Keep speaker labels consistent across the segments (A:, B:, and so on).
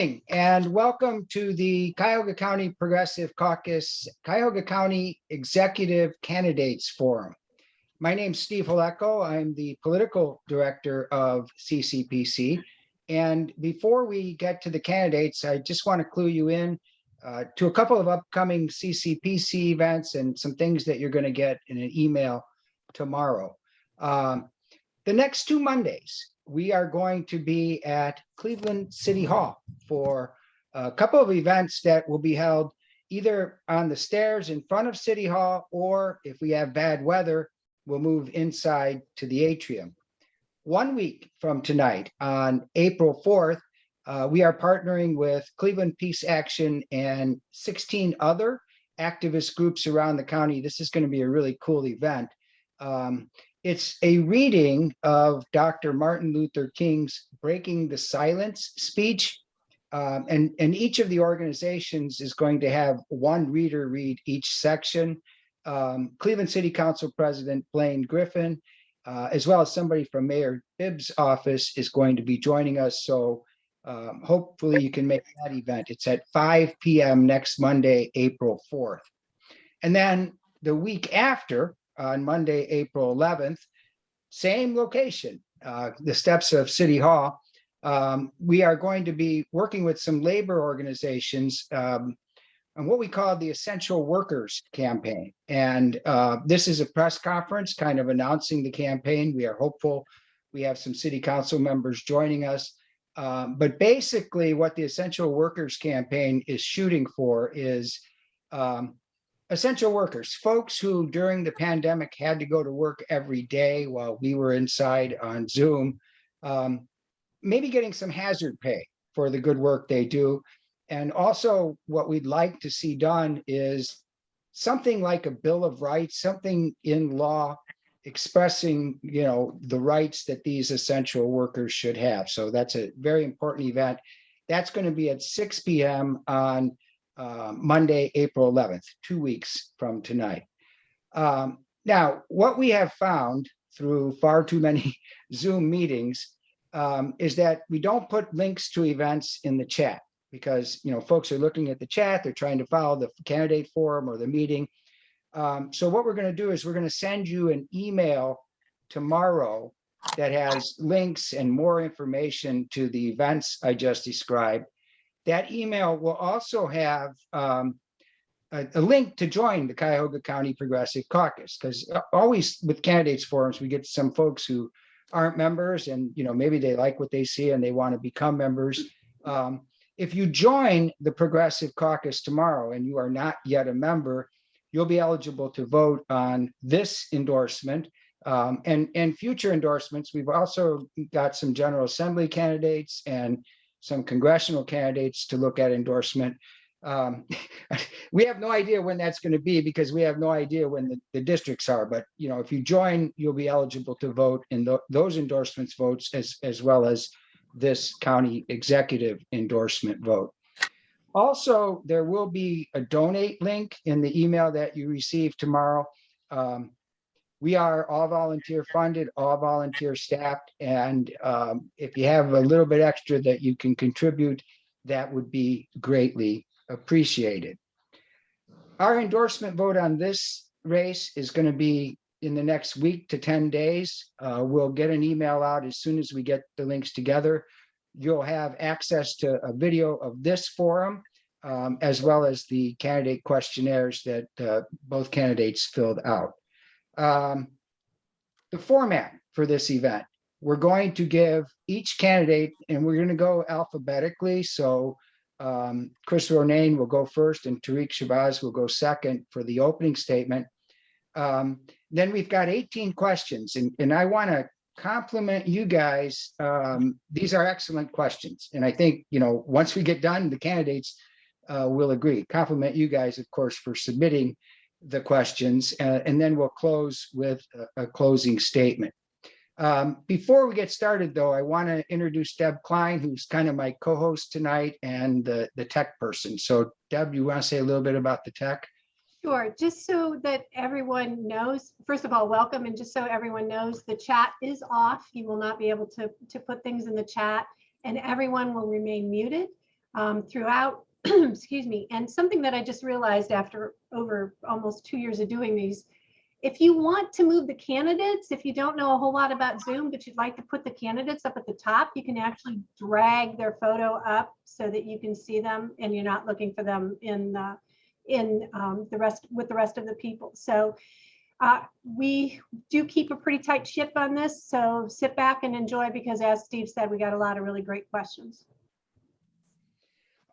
A: And welcome to the Cuyahoga County Progressive Caucus Cuyahoga County Executive Candidates Forum. My name's Steve Haleko. I'm the political director of CCPC. And before we get to the candidates, I just want to clue you in to a couple of upcoming CCPC events and some things that you're going to get in an email tomorrow. The next 2 Mondays, we are going to be at Cleveland City Hall for a couple of events that will be held either on the stairs in front of City Hall, or if we have bad weather, we'll move inside to the atrium. 1 week from tonight, on April 4th, we are partnering with Cleveland Peace Action and 16 other activist groups around the county. This is going to be a really cool event. It's a reading of Dr. Martin Luther King's Breaking the Silence speech. And each of the organizations is going to have one reader read each section. Cleveland City Council President Blaine Griffin, as well as somebody from Mayor Bibb's office, is going to be joining us. So hopefully you can make that event. It's at 5 p.m. next Monday, April 4th. And then the week after, on Monday, April 11th, same location, the steps of City Hall. We are going to be working with some labor organizations on what we call the Essential Workers Campaign. And this is a press conference kind of announcing the campaign. We are hopeful we have some city council members joining us. But basically what the Essential Workers Campaign is shooting for is essential workers, folks who during the pandemic had to go to work every day while we were inside on Zoom, maybe getting some hazard pay for the good work they do. And also what we'd like to see done is something like a Bill of Rights, something in law expressing, the rights that these essential workers should have. So that's a very important event. That's going to be at 6 p.m. on Monday, April 11th, 2 weeks from tonight. Now, what we have found through far too many Zoom meetings is that we don't put links to events in the chat because, folks are looking at the chat, they're trying to follow the candidate forum or the meeting. So what we're going to do is we're going to send you an email tomorrow that has links and more information to the events I just described. That email will also have a link to join the Cuyahoga County Progressive Caucus, because always with candidates forums, we get some folks who aren't members and, maybe they like what they see and they want to become members. If you join the Progressive Caucus tomorrow and you are not yet a member, you'll be eligible to vote on this endorsement and future endorsements. We've also got some General Assembly candidates and some congressional candidates to look at endorsement. We have no idea when that's going to be because we have no idea when the districts are. But if you join, you'll be eligible to vote in those endorsements votes as well as this county executive endorsement vote. Also, there will be a donate link in the email that you receive tomorrow. We are all volunteer funded, all volunteer staffed. And if you have a little bit extra that you can contribute, that would be greatly appreciated. Our endorsement vote on this race is going to be in the next week to 10 days. We'll get an email out as soon as we get the links together. You'll have access to a video of this forum, as well as the candidate questionnaires that both candidates filled out. The format for this event, we're going to give each candidate, and we're going to go alphabetically. So Chris Ronayne will go first and Tariq Shabazz will go second for the opening statement. Then we've got 18 questions, and I want to compliment you guys. These are excellent questions. And I think, once we get done, the candidates will agree. Compliment you guys, of course, for submitting the questions, and then we'll close with a closing statement. Before we get started, though, I want to introduce Deb Klein, who's kind of my co-host tonight and the tech person. So, Deb, you want to say a little bit about the tech?
B: Sure, just so that everyone knows, first of all, welcome, and just so everyone knows, the chat is off. You will not be able to put things in the chat, and everyone will remain muted. throughout, excuse me. And something that I just realized after over almost 2 years of doing these, if you want to move the candidates, if you don't know a whole lot about Zoom, but you'd like to put the candidates up at the top, you can actually drag their photo up so that you can see them and you're not looking for them in the rest of the people. So we do keep a pretty tight ship on this. So sit back and enjoy, because as Steve said, we got a lot of really great questions.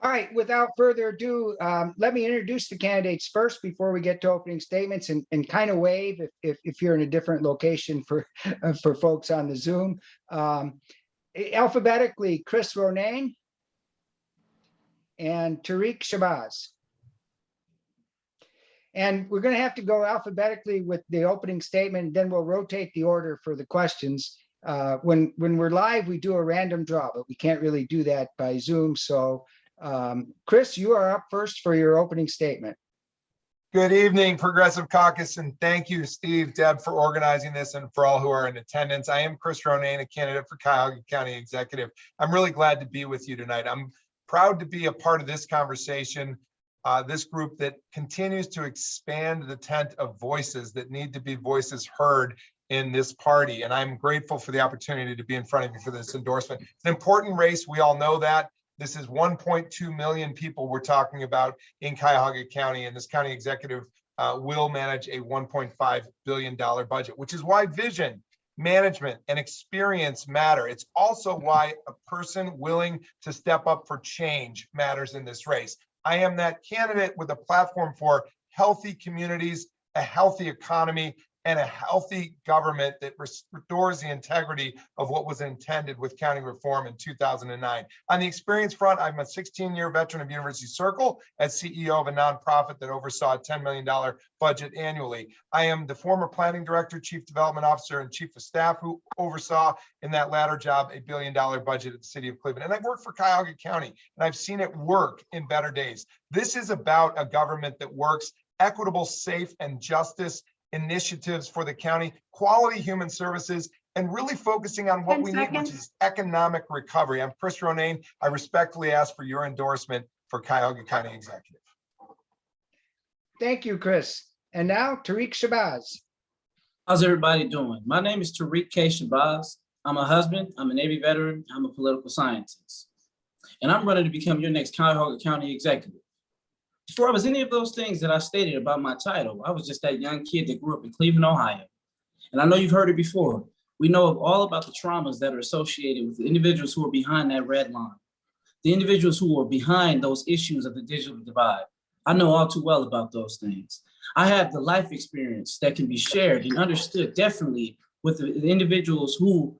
A: All right, without further ado, let me introduce the candidates first before we get to opening statements, and kind of wave if you're in a different location for folks on the Zoom. Alphabetically, Chris Ronayne and Tariq Shabazz. And we're going to have to go alphabetically with the opening statement, then we'll rotate the order for the questions. When we're live, we do a random draw, but we can't really do that by Zoom. So Chris, you are up first for your opening statement.
C: Good evening, Progressive Caucus, and thank you, Steve, Deb, for organizing this and for all who are in attendance. I am Chris Ronayne, a candidate for Cuyahoga County Executive. I'm really glad to be with you tonight. I'm proud to be a part of this conversation, this group that continues to expand the tent of voices that need to be voices heard in this party. And I'm grateful for the opportunity to be in front of you for this endorsement. It's an important race. We all know that. This is 1.2 million people we're talking about in Cuyahoga County, and this county executive will manage a $1.5 billion budget, which is why vision, management, and experience matter. It's also why a person willing to step up for change matters in this race. I am that candidate with a platform for healthy communities, a healthy economy, and a healthy government that restores the integrity of what was intended with county reform in 2009. On the experience front, I'm a 16-year veteran of University Circle as CEO of a nonprofit that oversaw a $10 million budget annually. I am the former planning director, chief development officer, and chief of staff who oversaw in that latter job a $1 billion budget at the city of Cleveland. And I've worked for Cuyahoga County, and I've seen it work in better days. This is about a government that works, equitable, safe, and justice initiatives for the county, quality human services, and really focusing on what we need, which is economic recovery. I'm Chris Ronayne. I respectfully ask for your endorsement for Cuyahoga County Executive.
A: Thank you, Chris. And now Tariq Shabazz.
D: How's everybody doing? My name is Tariq K. Shabazz. I'm a husband, I'm a Navy veteran, I'm a political scientist. And I'm running to become your next Cuyahoga County Executive. Before I was any of those things that I stated about my title, I was just that young kid that grew up in Cleveland, Ohio. And I know you've heard it before. We know all about the traumas that are associated with the individuals who are behind that red line, the individuals who are behind those issues of the digital divide. I know all too well about those things. I have the life experience that can be shared and understood definitely with the individuals who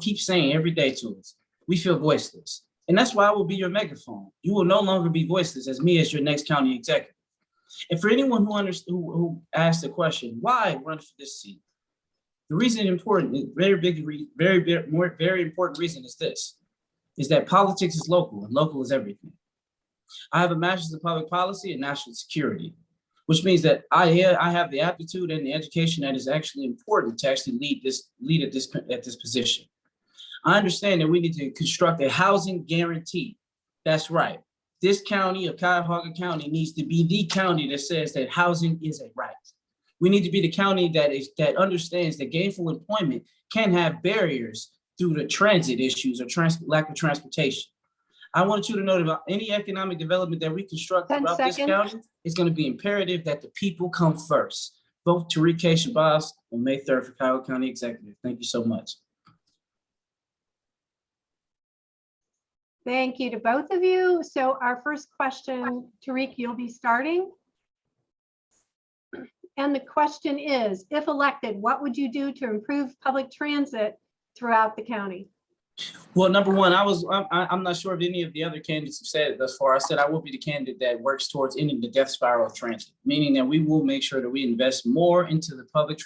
D: keep saying every day to us, we feel voiceless. And that's why I will be your megaphone. You will no longer be voiceless as me as your next county executive. And for anyone who asked the question, why run for this seat? The reason important, very important reason is this, is that politics is local and local is everything. I have a master's in public policy and national security, which means that I have the aptitude and the education that is actually important to actually lead at this position. I understand that we need to construct a housing guarantee. That's right. This county of Cuyahoga County needs to be the county that says that housing is a right. We need to be the county that understands that gainful employment can have barriers through the transit issues or lack of transportation. I want you to know that about any economic development that we construct throughout this county, it's going to be imperative that the people come first. Vote Tariq K. Shabazz on May 3rd for Cuyahoga County Executive. Thank you so much.
B: Thank you to both of you. So our first question, Tariq, you'll be starting. And the question is, if elected, what would you do to improve public transit throughout the county?
D: Well, number one, I'm not sure if any of the other candidates have said it thus far. I said I will be the candidate that works towards ending the death spiral of transit, meaning that we will make sure that we invest more into the public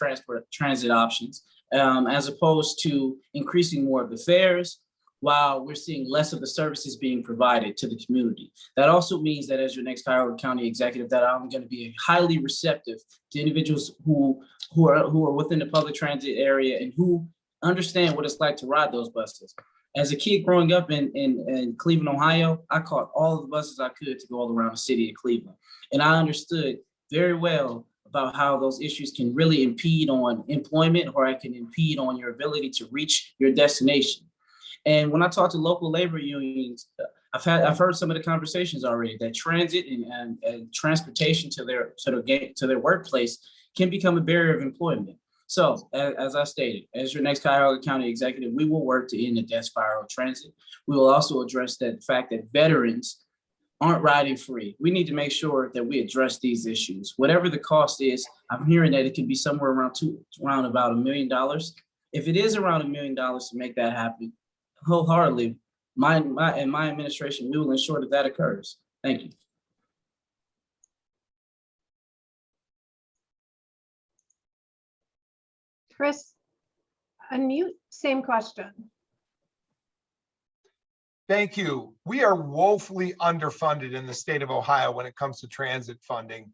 D: transit options, as opposed to increasing more of the fares, while we're seeing less of the services being provided to the community. That also means that as your next Cuyahoga County executive, that I'm going to be highly receptive to individuals who are within the public transit area and who understand what it's like to ride those buses. As a kid growing up in Cleveland, Ohio, I caught all of the buses I could to go all around the city of Cleveland. And I understood very well about how those issues can really impede on employment, or it can impede on your ability to reach your destination. And when I talk to local labor unions, I've heard some of the conversations already that transit and transportation to their workplace can become a barrier of employment. So as I stated, as your next Cuyahoga County executive, we will work to end the death spiral of transit. We will also address the fact that veterans aren't riding free. We need to make sure that we address these issues. Whatever the cost is, I'm hearing that it could be somewhere around about $1 million. If it is around $1 million to make that happen, wholeheartedly, my administration, we will ensure that occurs. Thank you.
B: Chris, unmute, same question.
C: Thank you. We are woefully underfunded in the state of Ohio when it comes to transit funding.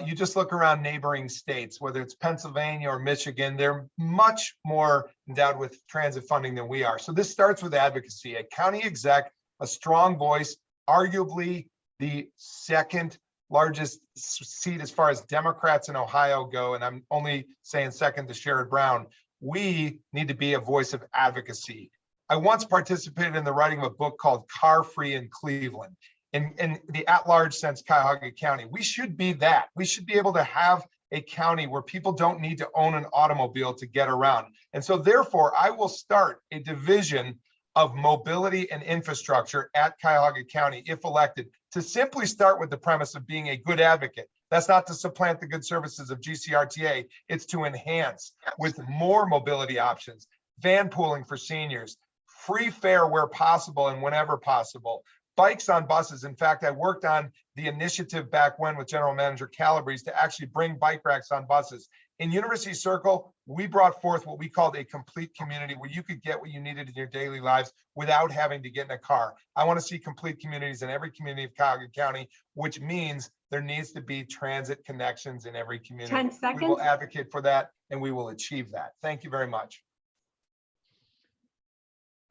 C: You just look around neighboring states, whether it's Pennsylvania or Michigan, they're much more endowed with transit funding than we are. So this starts with advocacy. A county exec, a strong voice, arguably the second largest seat as far as Democrats in Ohio go, and I'm only saying second to Sherrod Brown. We need to be a voice of advocacy. I once participated in the writing of a book called Car Free in Cleveland. In the at-large sense, Cuyahoga County, we should be that. We should be able to have a county where people don't need to own an automobile to get around. And so therefore, I will start a division of mobility and infrastructure at Cuyahoga County, if elected, to simply start with the premise of being a good advocate. That's not to supplant the good services of GCRTA. It's to enhance with more mobility options, van pooling for seniors, free fare where possible and whenever possible, bikes on buses. In fact, I worked on the initiative back when with General Manager Calabrese to actually bring bike racks on buses. In University Circle, we brought forth what we called a complete community where you could get what you needed in your daily lives without having to get in a car. I want to see complete communities in every community of Cuyahoga County, which means there needs to be transit connections in every community.
B: 10 seconds.
C: We will advocate for that and we will achieve that. Thank you very much.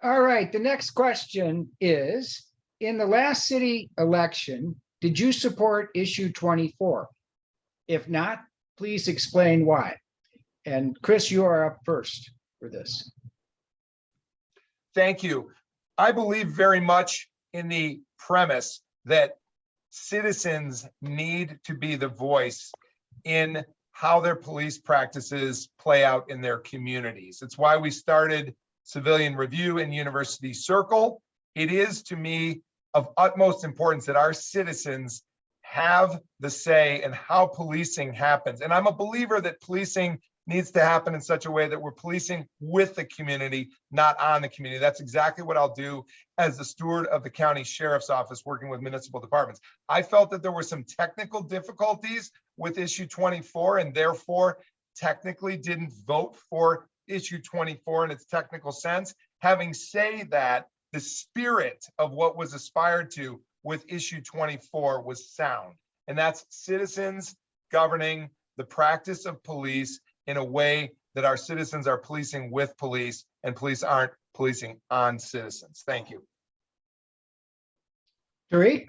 A: All right, the next question is, in the last city election, did you support issue 24? If not, please explain why. And Chris, you are up first for this.
C: Thank you. I believe very much in the premise that citizens need to be the voice in how their police practices play out in their communities. It's why we started Civilian Review in University Circle. It is, to me, of utmost importance that our citizens have the say in how policing happens. And I'm a believer that policing needs to happen in such a way that we're policing with the community, not on the community. That's exactly what I'll do as the steward of the county sheriff's office working with municipal departments. I felt that there were some technical difficulties with issue 24 and therefore technically didn't vote for issue 24 in its technical sense. Having said that, the spirit of what was aspired to with issue 24 was sound. And that's citizens governing the practice of police in a way that our citizens are policing with police and police aren't policing on citizens. Thank you.
A: Tariq?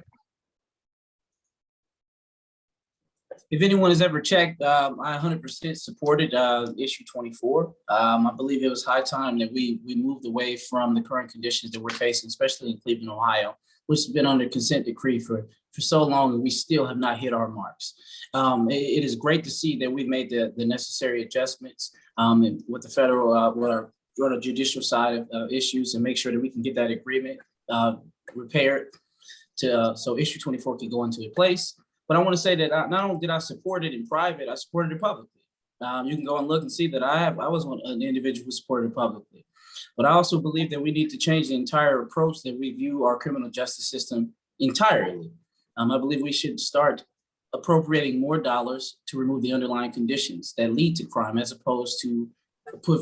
D: If anyone has ever checked, I 100% supported issue 24. I believe it was high time that we moved away from the current conditions that we're facing, especially in Cleveland, Ohio, which has been under consent decree for so long, and we still have not hit our marks. It is great to see that we've made the necessary adjustments with the federal, with our judicial side of issues, and make sure that we can get that agreement repaired so issue 24 can go into place. But I want to say that not only did I support it in private, I supported it publicly. You can go and look and see that I was an individual who supported it publicly. But I also believe that we need to change the entire approach that we view our criminal justice system entirely. I believe we should start appropriating more dollars to remove the underlying conditions that lead to crime, as opposed to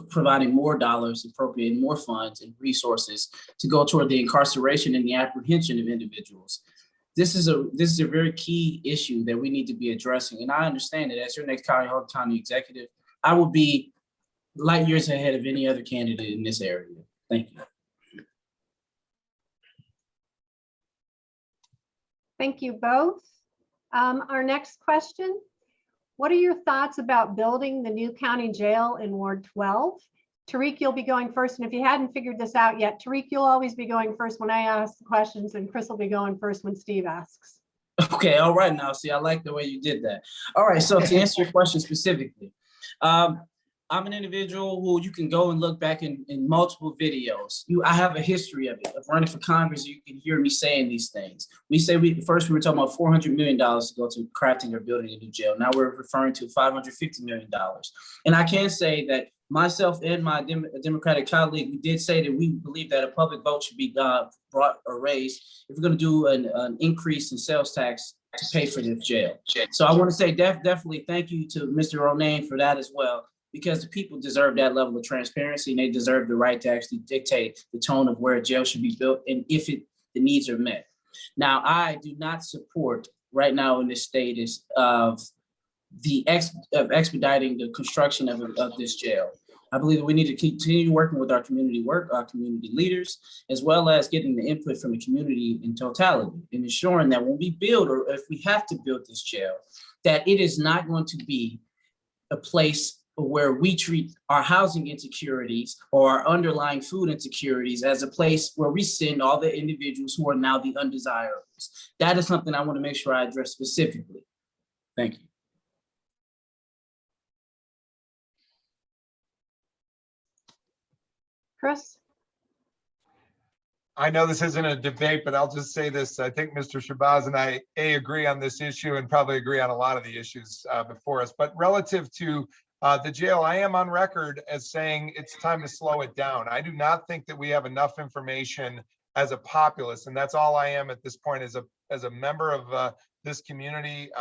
D: providing more dollars, appropriating more funds and resources to go toward the incarceration and the apprehension of individuals. This is a very key issue that we need to be addressing. And I understand that as your next Cuyahoga County executive, I will be light years ahead of any other candidate in this area. Thank you.
B: Thank you both. Our next question. What are your thoughts about building the new county jail in Ward 12? Tariq, you'll be going first. And if you hadn't figured this out yet, Tariq, you'll always be going first when I ask the questions, and Chris will be going first when Steve asks.
D: Okay, all right now. See, I like the way you did that. All right, so to answer your question specifically, I'm an individual who you can go and look back in multiple videos. I have a history of it. Of running for Congress, you can hear me saying these things. We first we were talking about $400 million to go to crafting or building a new jail. Now we're referring to $550 million. And I can say that myself and my Democratic colleague, we did say that we believe that a public vote should be brought or raised if we're going to do an increase in sales tax to pay for this jail. So I want to say definitely thank you to Mr. Ronayne for that as well, because the people deserve that level of transparency, and they deserve the right to actually dictate the tone of where a jail should be built and if the needs are met. Now, I do not support right now in this status of expediting the construction of this jail. I believe that we need to continue working with our community leaders, as well as getting the input from the community in totality, and ensuring that when we build, or if we have to build this jail, that it is not going to be a place where we treat our housing insecurities or our underlying food insecurities as a place where we send all the individuals who are now the undesirables. That is something I want to make sure I address specifically. Thank you.
B: Chris?
C: I know this isn't a debate, but I'll just say this. I think Mr. Shabazz and I agree on this issue and probably agree on a lot of the issues before us. But relative to the jail, I am on record as saying it's time to slow it down. I do not think that we have enough information as a populace, and that's all I am at this point as a member of this community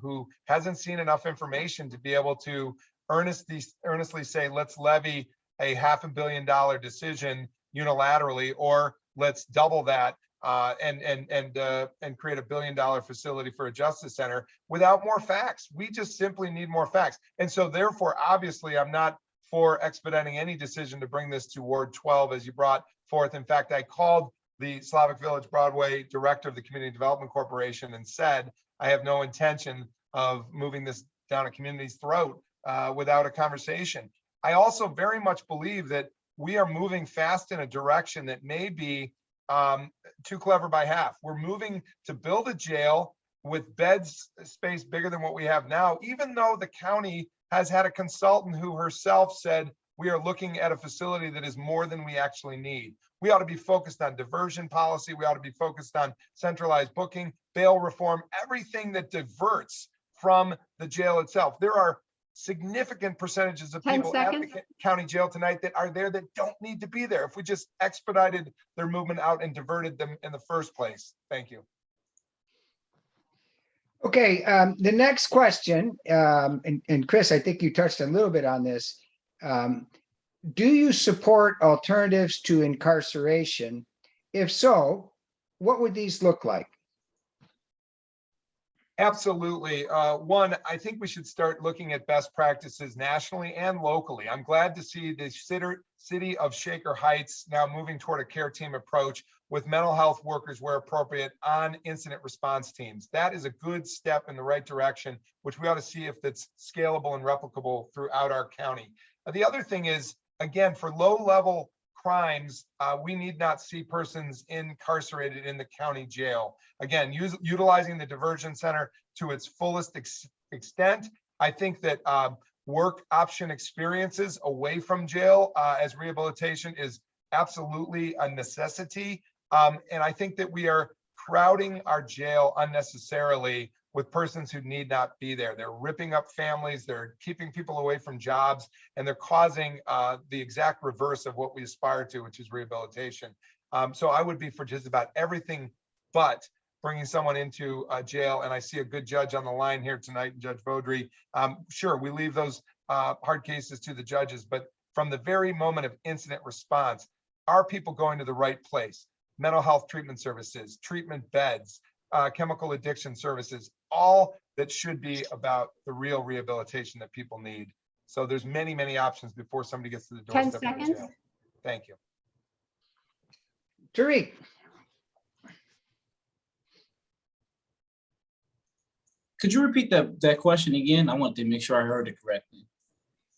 C: who hasn't seen enough information to be able to earnestly say, let's levy a $500 million decision unilaterally, or let's double that and create $1 billion facility for a justice center without more facts. We just simply need more facts. And so therefore, obviously, I'm not for expediting any decision to bring this to Ward 12 as you brought forth. In fact, I called the Slavic Village Broadway director of the Community Development Corporation and said, I have no intention of moving this down a community's throat without a conversation. I also very much believe that we are moving fast in a direction that may be too clever by half. We're moving to build a jail with beds space bigger than what we have now, even though the county has had a consultant who herself said, we are looking at a facility that is more than we actually need. We ought to be focused on diversion policy. We ought to be focused on centralized booking, bail reform, everything that diverts from the jail itself. There are significant percentages of people at the county jail tonight that are there that don't need to be there if we just expedited their movement out and diverted them in the first place. Thank you.
A: Okay, the next question, and Chris, I think you touched a little bit on this. Do you support alternatives to incarceration? If so, what would these look like?
C: Absolutely. One, I think we should start looking at best practices nationally and locally. I'm glad to see the city of Shaker Heights now moving toward a care team approach with mental health workers where appropriate on incident response teams. That is a good step in the right direction, which we ought to see if it's scalable and replicable throughout our county. The other thing is, again, for low-level crimes, we need not see persons incarcerated in the county jail. Again, utilizing the diversion center to its fullest extent. I think that work option experiences away from jail as rehabilitation is absolutely a necessity. And I think that we are crowding our jail unnecessarily with persons who need not be there. They're ripping up families, they're keeping people away from jobs, and they're causing the exact reverse of what we aspire to, which is rehabilitation. So I would be for just about everything but bringing someone into jail. And I see a good judge on the line here tonight, Judge Beaudry. Sure, we leave those hard cases to the judges, but from the very moment of incident response, are people going to the right place? Mental health treatment services, treatment beds, chemical addiction services, all that should be about the real rehabilitation that people need. So there's many, many options before somebody gets to the doorstep of the jail. Thank you.
A: Tariq.
D: Could you repeat that question again? I want to make sure I heard it correctly.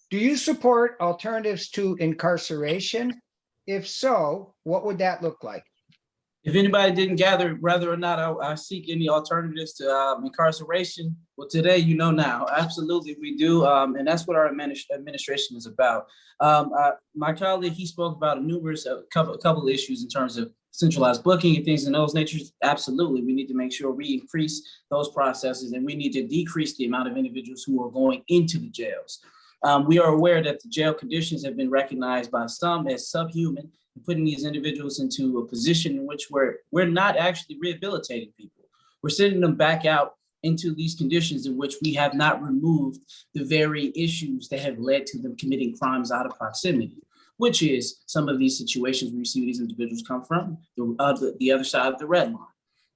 A: Do you support alternatives to incarceration? If so, what would that look like?
D: If anybody didn't gather whether or not I seek any alternatives to incarceration, well, today you know now. Absolutely, we do, and that's what our administration is about. My colleague, he spoke about a couple of issues in terms of centralized booking and things in those natures. Absolutely, we need to make sure we increase those processes, and we need to decrease the amount of individuals who are going into the jails. We are aware that the jail conditions have been recognized by some as subhuman, putting these individuals into a position in which we're not actually rehabilitating people. We're sending them back out into these conditions in which we have not removed the very issues that have led to them committing crimes out of proximity, which is some of these situations we see these individuals come from, the other side of the red line.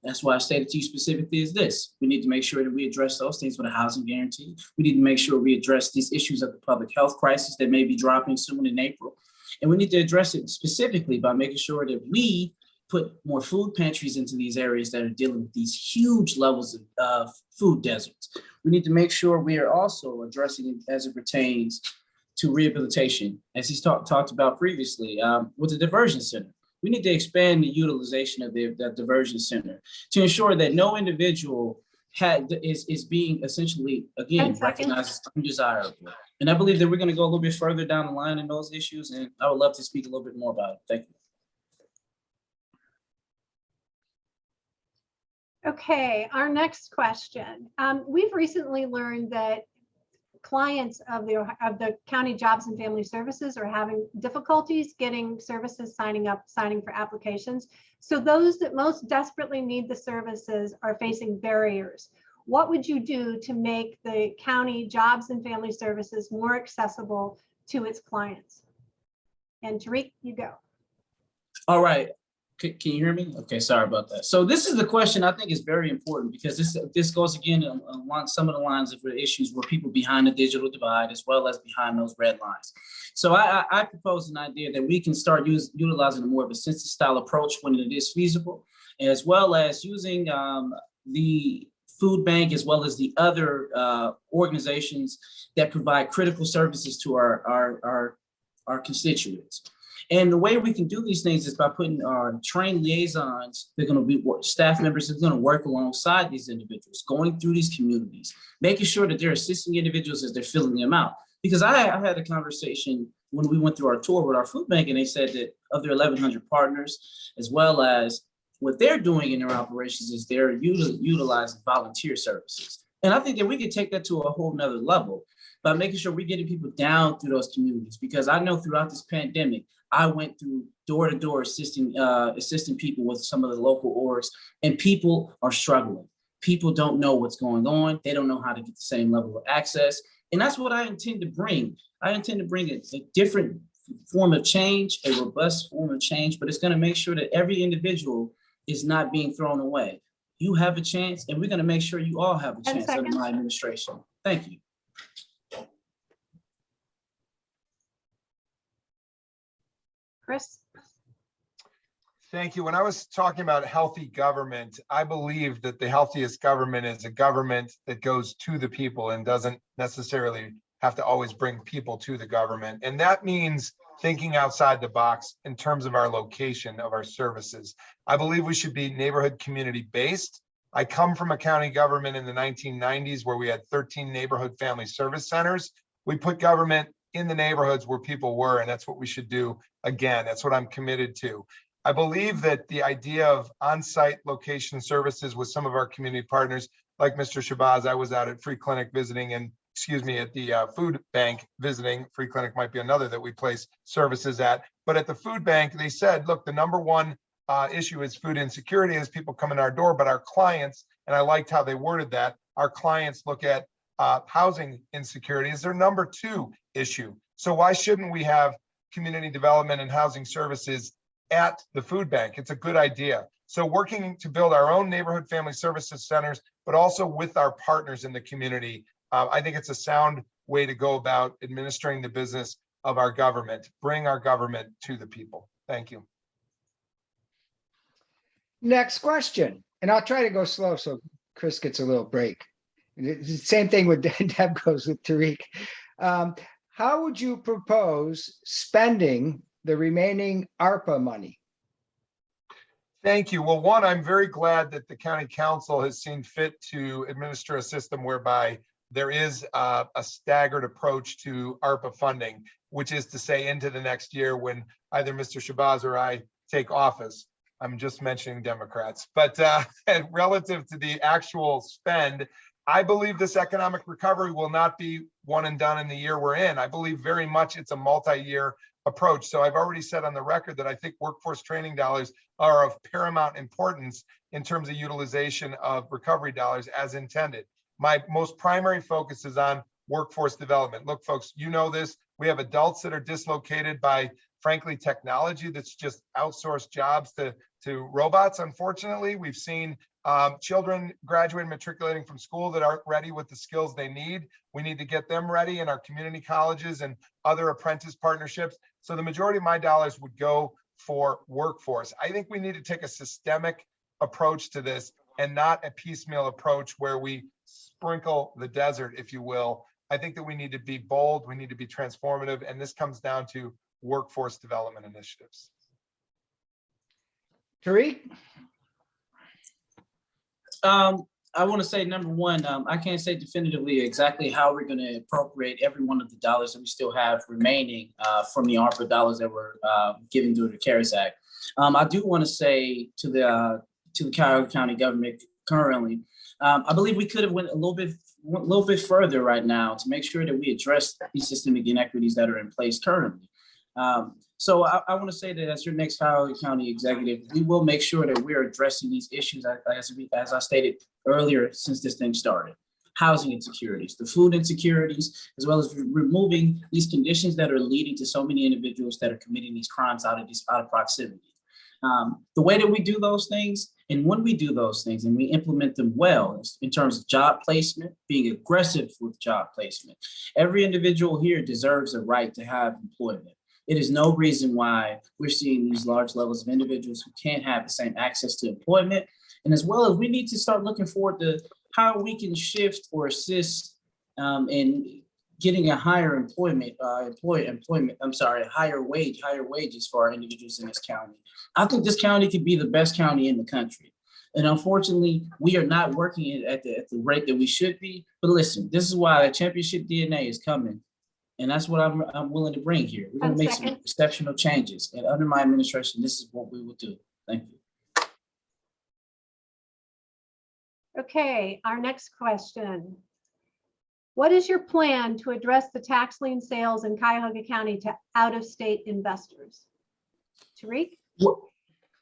D: That's why I stated to you specifically is this. We need to make sure that we address those things with a housing guarantee. We need to make sure we address these issues of the public health crisis that may be dropping soon in April. And we need to address it specifically by making sure that we put more food pantries into these areas that are dealing with these huge levels of food deserts. We need to make sure we are also addressing it as it pertains to rehabilitation, as he's talked about previously with the diversion center. We need to expand the utilization of that diversion center to ensure that no individual is being essentially, again, recognized as undesirable. And I believe that we're going to go a little bit further down the line in those issues, and I would love to speak a little bit more about it. Thank you.
B: Okay, our next question. We've recently learned that clients of the county jobs and family services are having difficulties getting services, signing for applications. So those that most desperately need the services are facing barriers. What would you do to make the county jobs and family services more accessible to its clients? And Tariq, you go.
D: All right. Can you hear me? Okay, sorry about that. So this is the question I think is very important because this goes again along some of the lines of the issues where people behind the digital divide as well as behind those red lines. So I propose an idea that we can start utilizing a more of a census style approach when it is feasible, as well as using the food bank as well as the other organizations that provide critical services to our constituents. And the way we can do these things is by putting our trained liaisons, they're going to be staff members that are going to work alongside these individuals, going through these communities, making sure that they're assisting individuals as they're filling them out. Because I had a conversation when we went through our tour with our food bank, and they said that of their 1,100 partners, as well as what they're doing in their operations is they're utilizing volunteer services. And I think that we can take that to a whole nother level by making sure we're getting people down through those communities. Because I know throughout this pandemic, I went through door to door assisting people with some of the local orgs, and people are struggling. People don't know what's going on. They don't know how to get the same level of access. And that's what I intend to bring. I intend to bring a different form of change, a robust form of change, but it's going to make sure that every individual is not being thrown away. You have a chance, and we're going to make sure you all have a chance under my administration. Thank you.
B: Chris?
C: Thank you. When I was talking about healthy government, I believe that the healthiest government is a government that goes to the people and doesn't necessarily have to always bring people to the government. And that means thinking outside the box in terms of our location of our services. I believe we should be neighborhood community based. I come from a county government in the 1990s where we had 13 neighborhood family service centers. We put government in the neighborhoods where people were, and that's what we should do again. That's what I'm committed to. I believe that the idea of on-site location services with some of our community partners, like Mr. Shabazz, I was out at Free Clinic visiting, and at the food bank visiting. Free Clinic might be another that we place services at. But at the food bank, they said, look, the number one issue is food insecurity as people come in our door, but our clients, and I liked how they worded that, our clients look at housing insecurity as their number two issue. So why shouldn't we have community development and housing services at the food bank? It's a good idea. So working to build our own neighborhood family services centers, but also with our partners in the community, I think it's a sound way to go about administering the business of our government. Bring our government to the people. Thank you.
A: Next question, and I'll try to go slow so Chris gets a little break. It's the same thing with Deb goes with Tariq. How would you propose spending the remaining ARPA money?
C: Thank you. Well, one, I'm very glad that the county council has seen fit to administer a system whereby there is a staggered approach to ARPA funding, which is to say into the next year when either Mr. Shabazz or I take office. I'm just mentioning Democrats, but relative to the actual spend, I believe this economic recovery will not be one and done in the year we're in. I believe very much it's a multi-year approach. So I've already said on the record that I think workforce training dollars are of paramount importance in terms of utilization of recovery dollars as intended. My most primary focus is on workforce development. Look, folks, you know this. We have adults that are dislocated by, frankly, technology that's just outsourced jobs to robots. Unfortunately, we've seen children graduating, matriculating from school that aren't ready with the skills they need. We need to get them ready in our community colleges and other apprentice partnerships. So the majority of my dollars would go for workforce. I think we need to take a systemic approach to this and not a piecemeal approach where we sprinkle the desert, if you will. I think that we need to be bold, we need to be transformative, and this comes down to workforce development initiatives.
A: Tariq?
D: I want to say, number one, I can't say definitively exactly how we're going to appropriate every one of the dollars that we still have remaining from the ARPA dollars that were given through the CARES Act. I do want to say to the Cuyahoga County government currently, I believe we could have went a little bit further right now to make sure that we address these systemic inequities that are in place currently. So I want to say that as your next Cuyahoga County executive, we will make sure that we're addressing these issues as I stated earlier since this thing started. Housing insecurities, the food insecurities, as well as removing these conditions that are leading to so many individuals that are committing these crimes out of proximity. The way that we do those things, and when we do those things and we implement them well in terms of job placement, being aggressive with job placement, every individual here deserves a right to have employment. It is no reason why we're seeing these large levels of individuals who can't have the same access to employment. And as well as we need to start looking forward to how we can shift or assist in getting a higher higher wages for our individuals in this county. I think this county could be the best county in the country. And unfortunately, we are not working at the rate that we should be. But listen, this is why the championship DNA is coming. And that's what I'm willing to bring here. We're going to make some exceptional changes. And under my administration, this is what we will do. Thank you.
B: Okay, our next question. What is your plan to address the tax lien sales in Cuyahoga County to out-of-state investors? Tariq?
D: Well,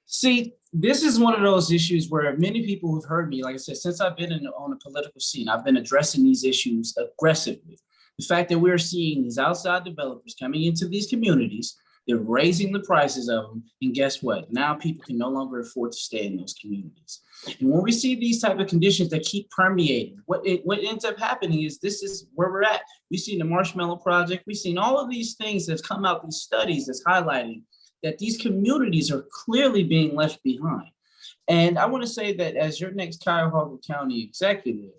D: see, this is one of those issues where many people have heard me, like I said, since I've been on the political scene, I've been addressing these issues aggressively. The fact that we're seeing these outside developers coming into these communities, they're raising the prices of them, and guess what? Now people can no longer afford to stay in those communities. And when we see these type of conditions that keep permeating, what ends up happening is this is where we're at. We've seen the Marshmallow Project. We've seen all of these things that's come out, these studies that's highlighting that these communities are clearly being left behind. And I want to say that as your next Cuyahoga County executive,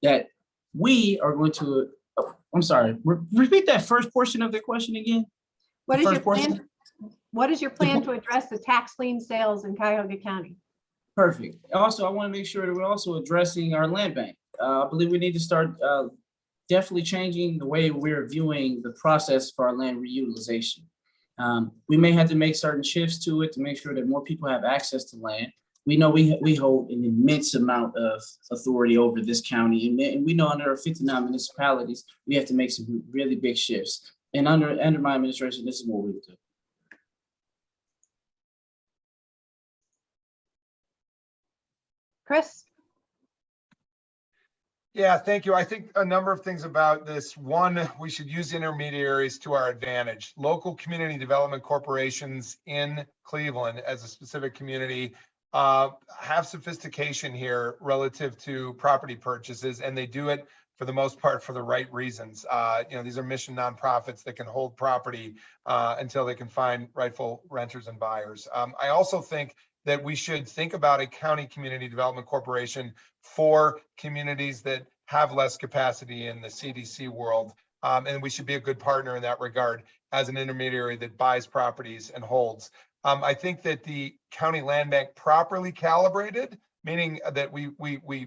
D: that we are going to, I'm sorry, repeat that first portion of the question again.
B: What is your plan to address the tax lien sales in Cuyahoga County?
D: Perfect. Also, I want to make sure that we're also addressing our land bank. I believe we need to start definitely changing the way we're viewing the process for our land reutilization. We may have to make certain shifts to it to make sure that more people have access to land. We know we hold an immense amount of authority over this county, and we know under our 59 municipalities, we have to make some really big shifts. And under my administration, this is what we would do.
B: Chris?
C: Yeah, thank you. I think a number of things about this. One, we should use intermediaries to our advantage. Local community development corporations in Cleveland as a specific community have sophistication here relative to property purchases, and they do it for the most part for the right reasons. These are mission nonprofits that can hold property until they can find rightful renters and buyers. I also think that we should think about a county community development corporation for communities that have less capacity in the CDC world. And we should be a good partner in that regard as an intermediary that buys properties and holds. I think that the county land bank properly calibrated, meaning that we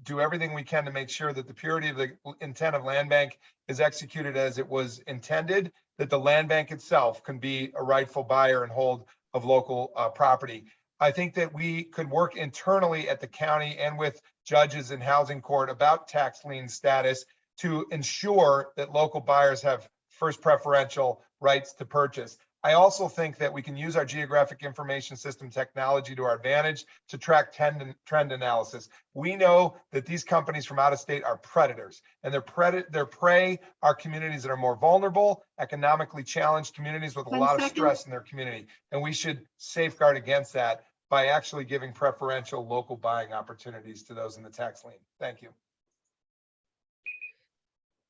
C: do everything we can to make sure that the purity of the intent of land bank is executed as it was intended, that the land bank itself can be a rightful buyer and hold of local property. I think that we could work internally at the county and with judges in housing court about tax lien status to ensure that local buyers have first preferential rights to purchase. I also think that we can use our geographic information system technology to our advantage to track trend analysis. We know that these companies from out of state are predators, and their prey are communities that are more vulnerable, economically challenged communities with a lot of stress in their community. And we should safeguard against that by actually giving preferential local buying opportunities to those in the tax lien. Thank you.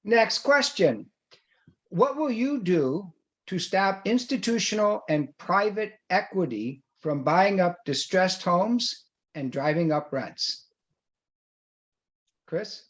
A: Next question. What will you do to stop institutional and private equity from buying up distressed homes and driving up rents? Chris?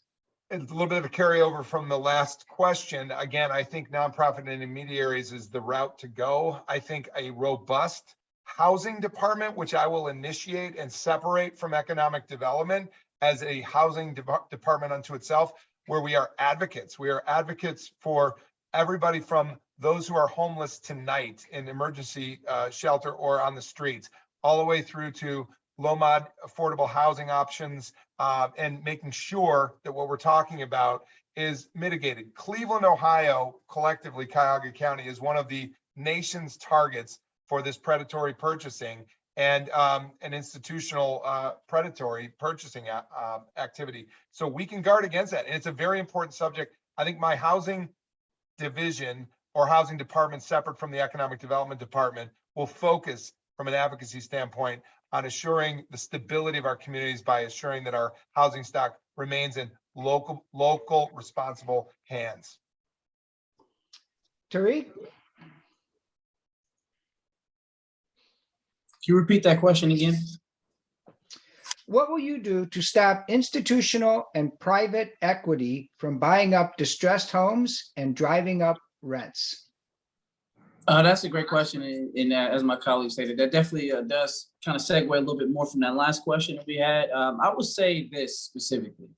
C: It's a little bit of a carryover from the last question. Again, I think nonprofit intermediaries is the route to go. I think a robust housing department, which I will initiate and separate from economic development as a housing department unto itself, where we are advocates. We are advocates for everybody from those who are homeless tonight in emergency shelter or on the streets, all the way through to low mod affordable housing options, and making sure that what we're talking about is mitigated. Cleveland, Ohio, collectively, Cuyahoga County is one of the nation's targets for this predatory purchasing and an institutional predatory purchasing activity. So we can guard against that. And it's a very important subject. I think my housing division or housing department separate from the economic development department will focus from an advocacy standpoint on assuring the stability of our communities by assuring that our housing stock remains in local responsible hands.
A: Tariq?
D: Can you repeat that question again?
A: What will you do to stop institutional and private equity from buying up distressed homes and driving up rents?
D: That's a great question. And as my colleague stated, that definitely does kind of segue a little bit more from that last question that we had. I would say this specifically.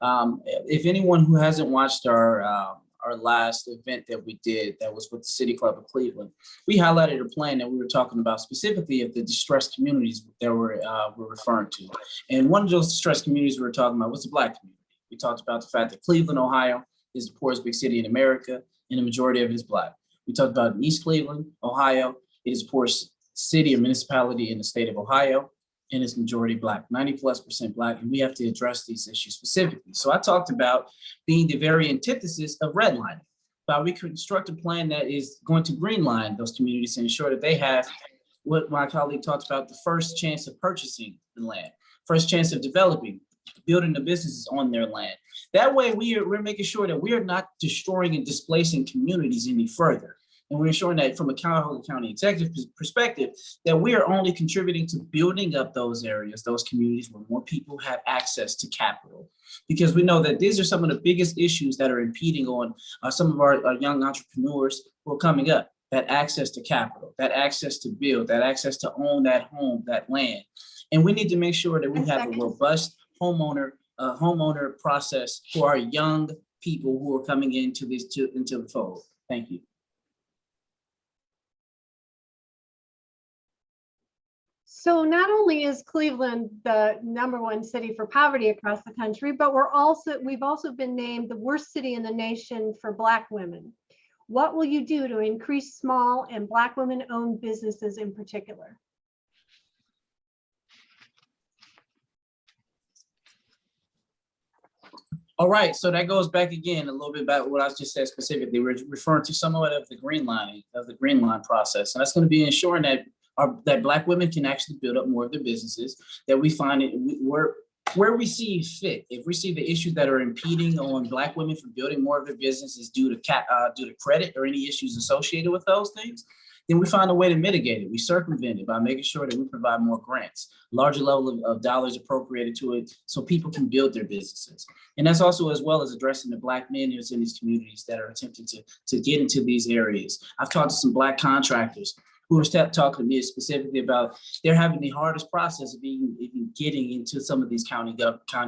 D: If anyone who hasn't watched our last event that we did, that was with the City Club of Cleveland, we highlighted a plan that we were talking about specifically of the distressed communities that we're referring to. And one of those distressed communities we were talking about was the Black community. We talked about the fact that Cleveland, Ohio is the poorest big city in America, and the majority of it is Black. We talked about East Cleveland, Ohio. It is the poorest city or municipality in the state of Ohio, and it's majority Black, 90+% Black, and we have to address these issues specifically. So I talked about being the very antithesis of redlining, but we construct a plan that is going to greenline those communities and ensure that they have what my colleague talked about, the first chance of purchasing the land, first chance of developing, building the businesses on their land. That way we're making sure that we are not destroying and displacing communities any further. And we're ensuring that from a Cuyahoga County executive perspective, that we are only contributing to building up those areas, those communities where more people have access to capital. Because we know that these are some of the biggest issues that are impeding on some of our young entrepreneurs who are coming up, that access to capital, that access to build, that access to own that home, that land. And we need to make sure that we have a robust homeowner process for our young people who are coming into the fold. Thank you.
B: So not only is Cleveland the #1 city for poverty across the country, but we've also been named the worst city in the nation for Black women. What will you do to increase small and Black women-owned businesses in particular?
D: All right, so that goes back again a little bit about what I just said specifically. We're referring to somewhat of the green line process, and that's going to be ensuring that that Black women can actually build up more of their businesses, that we find it where we see fit. If we see the issues that are impeding on Black women from building more of their businesses due to credit or any issues associated with those things, then we find a way to mitigate it. We circumvent it by making sure that we provide more grants, larger level of dollars appropriated to it so people can build their businesses. And that's also as well as addressing the Black men in these communities that are attempting to get into these areas. I've talked to some Black contractors who are talking to me specifically about they're having the hardest process of even getting into some of these county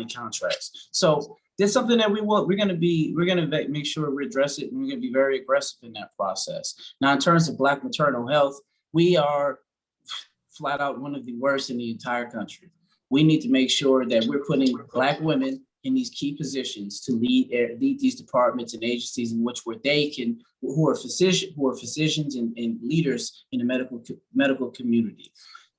D: contracts. So there's something that we're going to make sure we address it, and we're going to be very aggressive in that process. Now, in terms of Black maternal health, we are flat out one of the worst in the entire country. We need to make sure that we're putting Black women in these key positions to lead these departments and agencies in which where they can, who are physicians and leaders in the medical community,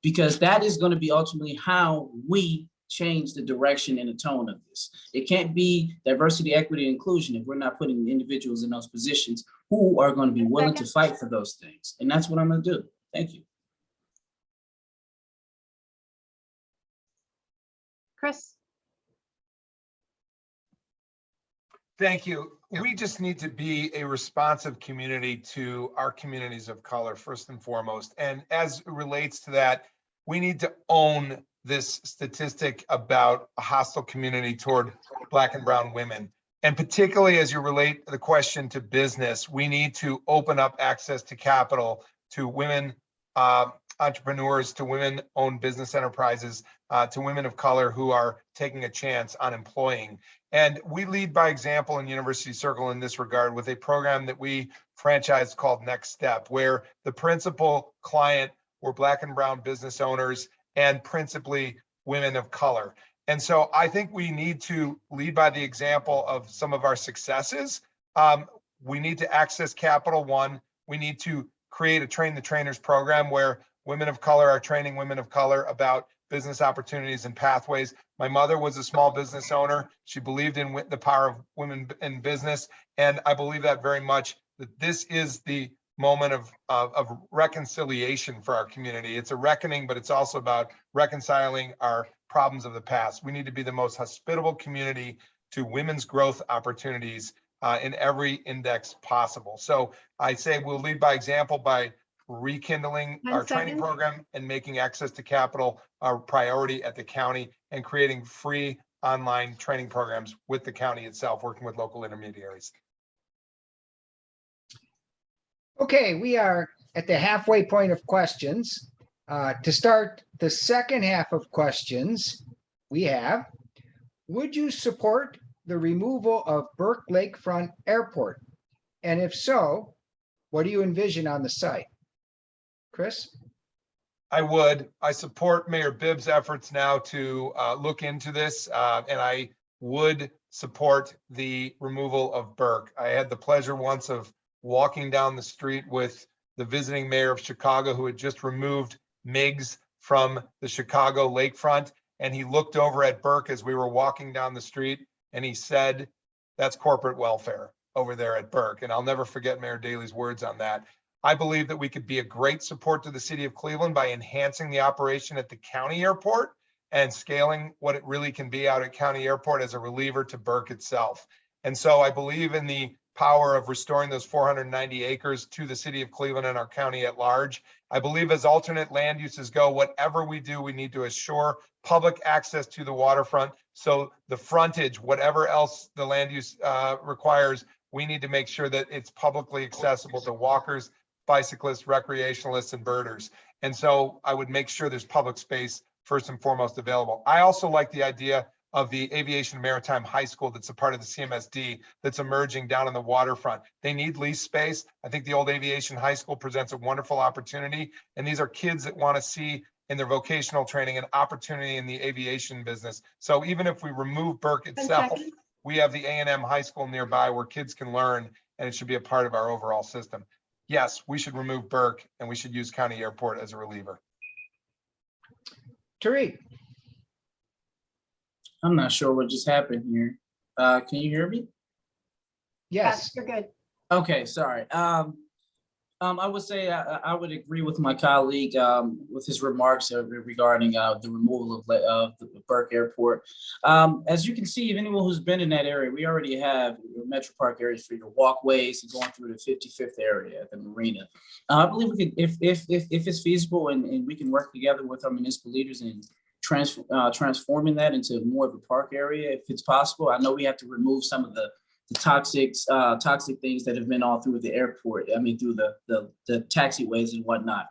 D: because that is going to be ultimately how we change the direction and the tone of this. It can't be diversity, equity, and inclusion if we're not putting individuals in those positions who are going to be willing to fight for those things. And that's what I'm going to do. Thank you.
B: Chris?
C: Thank you. We just need to be a responsive community to our communities of color, first and foremost. And as it relates to that, we need to own this statistic about a hostile community toward Black and brown women. And particularly as you relate the question to business, we need to open up access to capital to women entrepreneurs, to women-owned business enterprises, to women of color who are taking a chance on employing. And we lead by example in University Circle in this regard with a program that we franchised called Next Step, where the principal client were Black and brown business owners and principally women of color. And so I think we need to lead by the example of some of our successes. We need to access capital. One, we need to create a Train the Trainers program where women of color are training women of color about business opportunities and pathways. My mother was a small business owner. She believed in the power of women in business. And I believe that very much, that this is the moment of reconciliation for our community. It's a reckoning, but it's also about reconciling our problems of the past. We need to be the most hospitable community to women's growth opportunities in every index possible. So I say we'll lead by example by rekindling our training program and making access to capital our priority at the county, and creating free online training programs with the county itself, working with local intermediaries.
A: Okay, we are at the halfway point of questions. To start the second half of questions, we have, would you support the removal of Burke Lakefront Airport? And if so, what do you envision on the site? Chris?
C: I would. I support Mayor Bibb's efforts now to look into this, and I would support the removal of Burke. I had the pleasure once of walking down the street with the visiting mayor of Chicago, who had just removed MiGs from the Chicago lakefront, and he looked over at Burke as we were walking down the street, and he said, "That's corporate welfare over there at Burke." And I'll never forget Mayor Daley's words on that. I believe that we could be a great support to the city of Cleveland by enhancing the operation at the county airport and scaling what it really can be out at county airport as a reliever to Burke itself. And so I believe in the power of restoring those 490 acres to the city of Cleveland and our county at large. I believe as alternate land uses go, whatever we do, we need to assure public access to the waterfront. So the frontage, whatever else the land use requires, we need to make sure that it's publicly accessible to walkers, bicyclists, recreationalists, and birders. And so I would make sure there's public space first and foremost available. I also like the idea of the Aviation Maritime High School that's a part of the CMSD that's emerging down on the waterfront. They need lease space. I think the old Aviation High School presents a wonderful opportunity. And these are kids that want to see in their vocational training an opportunity in the aviation business. So even if we remove Burke itself, we have the A&M High School nearby where kids can learn, and it should be a part of our overall system. Yes, we should remove Burke, and we should use County Airport as a reliever.
A: Tariq?
D: I'm not sure what just happened here. Can you hear me?
A: Yes.
B: You're good.
D: Okay, sorry. I would say I would agree with my colleague with his remarks regarding the removal of the Burke Airport. As you can see, if anyone who's been in that area, we already have your Metro Park areas for your walkways and going through the 55th area at the marina. I believe we could, if it's feasible and we can work together with our municipal leaders in transforming that into more of a park area, if it's possible. I know we have to remove some of the toxic things that have been all through the airport. I mean, through the taxiways and whatnot.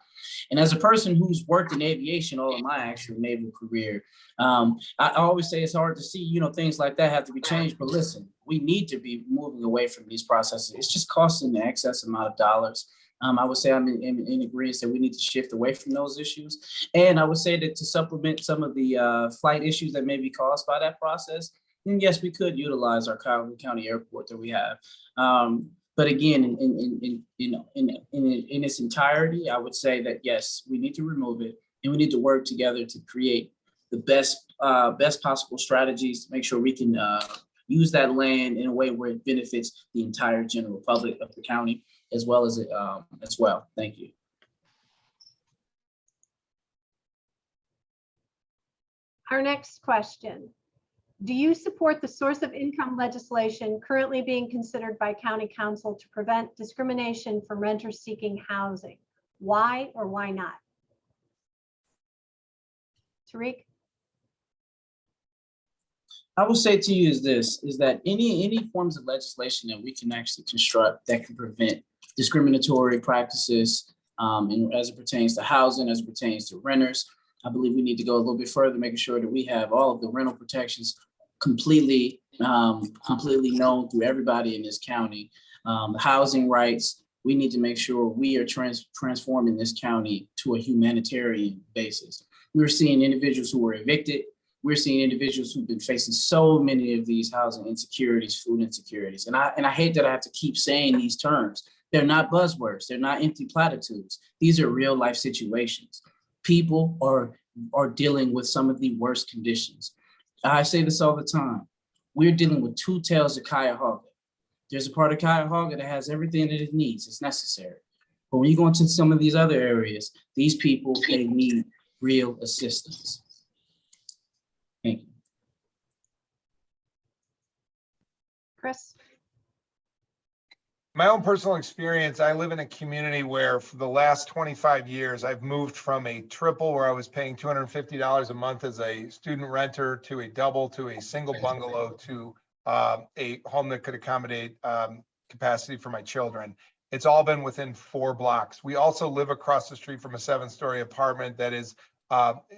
D: And as a person who's worked in aviation all of my actual naval career, I always say it's hard to see, things like that have to be changed. But listen, we need to be moving away from these processes. It's just costing the excess amount of dollars. I would say I'm in agreement that we need to shift away from those issues. And I would say that to supplement some of the flight issues that may be caused by that process, then yes, we could utilize our Cuyahoga County Airport that we have. But again, in its entirety, I would say that yes, we need to remove it, and we need to work together to create the best possible strategies to make sure we can use that land in a way where it benefits the entire general public of the county as well. Thank you.
B: Our next question. Do you support the source of income legislation currently being considered by County Council to prevent discrimination for renters seeking housing? Why or why not? Tariq?
D: I will say to you is that any forms of legislation that we can actually construct that can prevent discriminatory practices and as it pertains to housing, as it pertains to renters, I believe we need to go a little bit further, making sure that we have all of the rental protections completely known through everybody in this county. The housing rights, we need to make sure we are transforming this county to a humanitarian basis. We're seeing individuals who were evicted. We're seeing individuals who've been facing so many of these housing insecurities, food insecurities. And I hate that I have to keep saying these terms. They're not buzzwords. They're not empty platitudes. These are real life situations. People are dealing with some of the worst conditions. I say this all the time. We're dealing with two tails of Cuyahoga. There's a part of Cuyahoga that has everything that it needs. It's necessary. But when you go into some of these other areas, these people, they need real assistance. Thank you.
B: Chris?
C: My own personal experience, I live in a community where for the last 25 years, I've moved from a triple where I was paying $250 a month as a student renter to a double to a single bungalow to a home that could accommodate capacity for my children. It's all been within 4 blocks. We also live across the street from a 7-story apartment that is,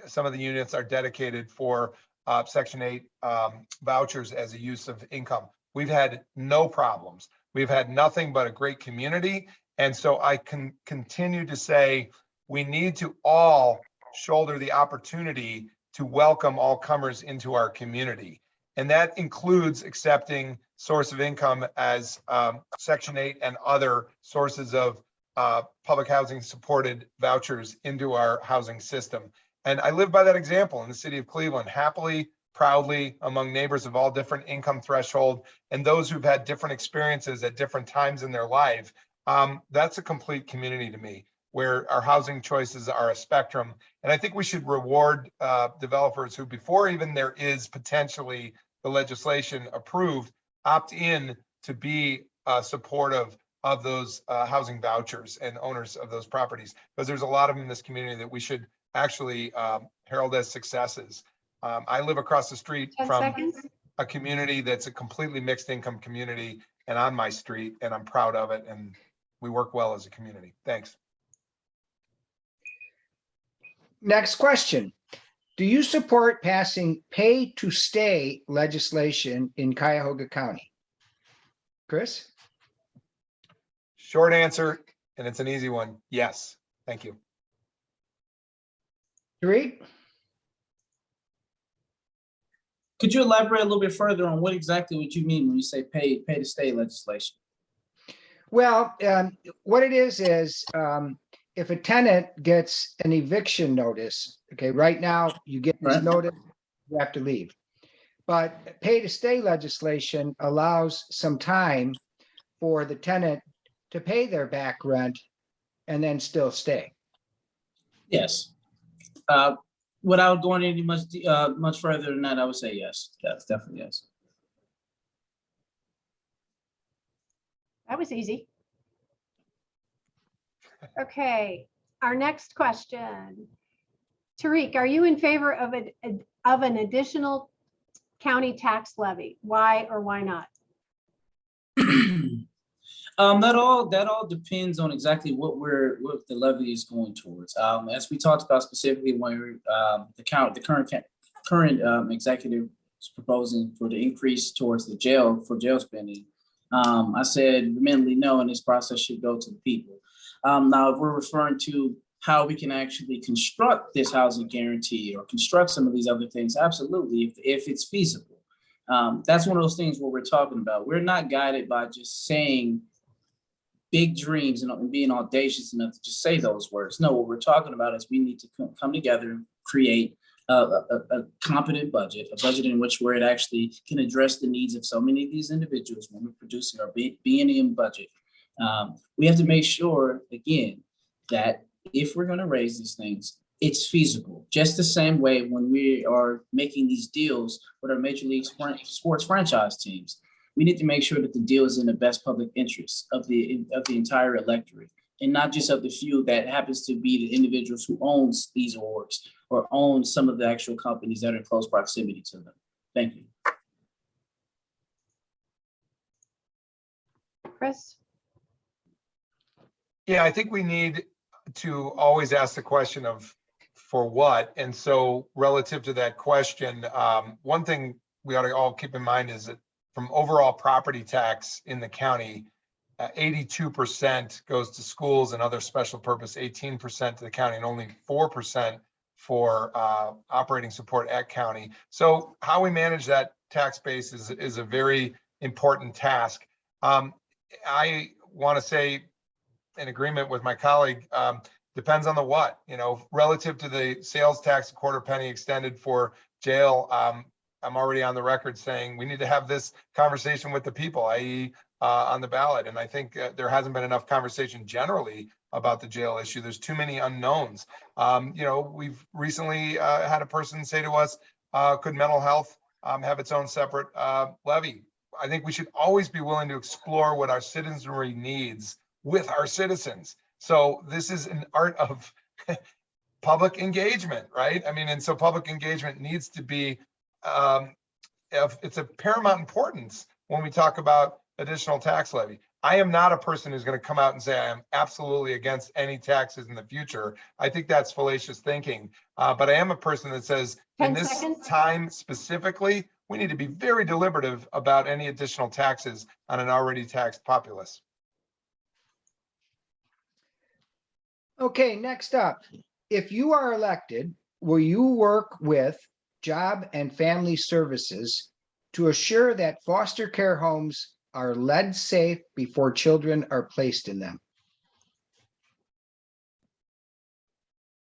C: some of the units are dedicated for Section 8 vouchers as a use of income. We've had no problems. We've had nothing but a great community. And so I can continue to say we need to all shoulder the opportunity to welcome all comers into our community. And that includes accepting source of income as Section 8 and other sources of public housing supported vouchers into our housing system. And I live by that example in the city of Cleveland, happily, proudly, among neighbors of all different income threshold and those who've had different experiences at different times in their life. That's a complete community to me, where our housing choices are a spectrum. And I think we should reward developers who, before even there is potentially the legislation approved, opt in to be supportive of those housing vouchers and owners of those properties, because there's a lot of them in this community that we should actually herald as successes. I live across the street from a community that's a completely mixed income community and on my street, and I'm proud of it. And we work well as a community. Thanks.
A: Next question. Do you support passing pay to stay legislation in Cuyahoga County? Chris?
C: Short answer, and it's an easy one. Yes. Thank you.
A: Tariq?
D: Could you elaborate a little bit further on what exactly what you mean when you say pay to stay legislation?
A: Well, what it is if a tenant gets an eviction notice, okay, right now you get this notice, you have to leave. But pay to stay legislation allows some time for the tenant to pay their back rent and then still stay?
D: Yes. Without going any much further than that, I would say yes. Yes, definitely yes.
B: That was easy. Okay, our next question. Tariq, are you in favor of an additional county tax levy? Why or why not?
D: That all depends on exactly what the levy is going towards. As we talked about specifically when the current executive is proposing for the increase towards the jail spending. I said vehemently no, and this process should go to the people. Now, if we're referring to how we can actually construct this housing guarantee or construct some of these other things, absolutely, if it's feasible. That's one of those things where we're talking about. We're not guided by just saying big dreams and being audacious enough to just say those words. No, what we're talking about is we need to come together and create a competent budget, a budget in which where it actually can address the needs of so many of these individuals when we're producing our B&M budget. We have to make sure, again, that if we're going to raise these things, it's feasible. Just the same way when we are making these deals with our Major League Sports franchise teams, we need to make sure that the deal is in the best public interest of the entire electorate, and not just of the few that happens to be the individuals who owns these orgs or own some of the actual companies that are in close proximity to them. Thank you.
B: Chris?
C: Yeah, I think we need to always ask the question of for what. And so relative to that question, one thing we ought to all keep in mind is that from overall property tax in the county, 82% goes to schools and other special purpose, 18% to the county, and only 4% for operating support at county. So how we manage that tax base is a very important task. I want to say, in agreement with my colleague, depends on the what. Relative to the sales tax, a quarter penny extended for jail, I'm already on the record saying we need to have this conversation with the people, i.e. On the ballot. And I think there hasn't been enough conversation generally about the jail issue. There's too many unknowns. We've recently had a person say to us, could mental health have its own separate levy? I think we should always be willing to explore what our citizenry needs with our citizens. So this is an art of public engagement, right? I mean, and so public engagement needs to be, it's a paramount importance when we talk about additional tax levy. I am not a person who's going to come out and say I am absolutely against any taxes in the future. I think that's fallacious thinking. But I am a person that says in this time specifically, we need to be very deliberative about any additional taxes on an already taxed populace.
A: Okay, next up, if you are elected, will you work with Job and Family Services to assure that foster care homes are lead safe before children are placed in them?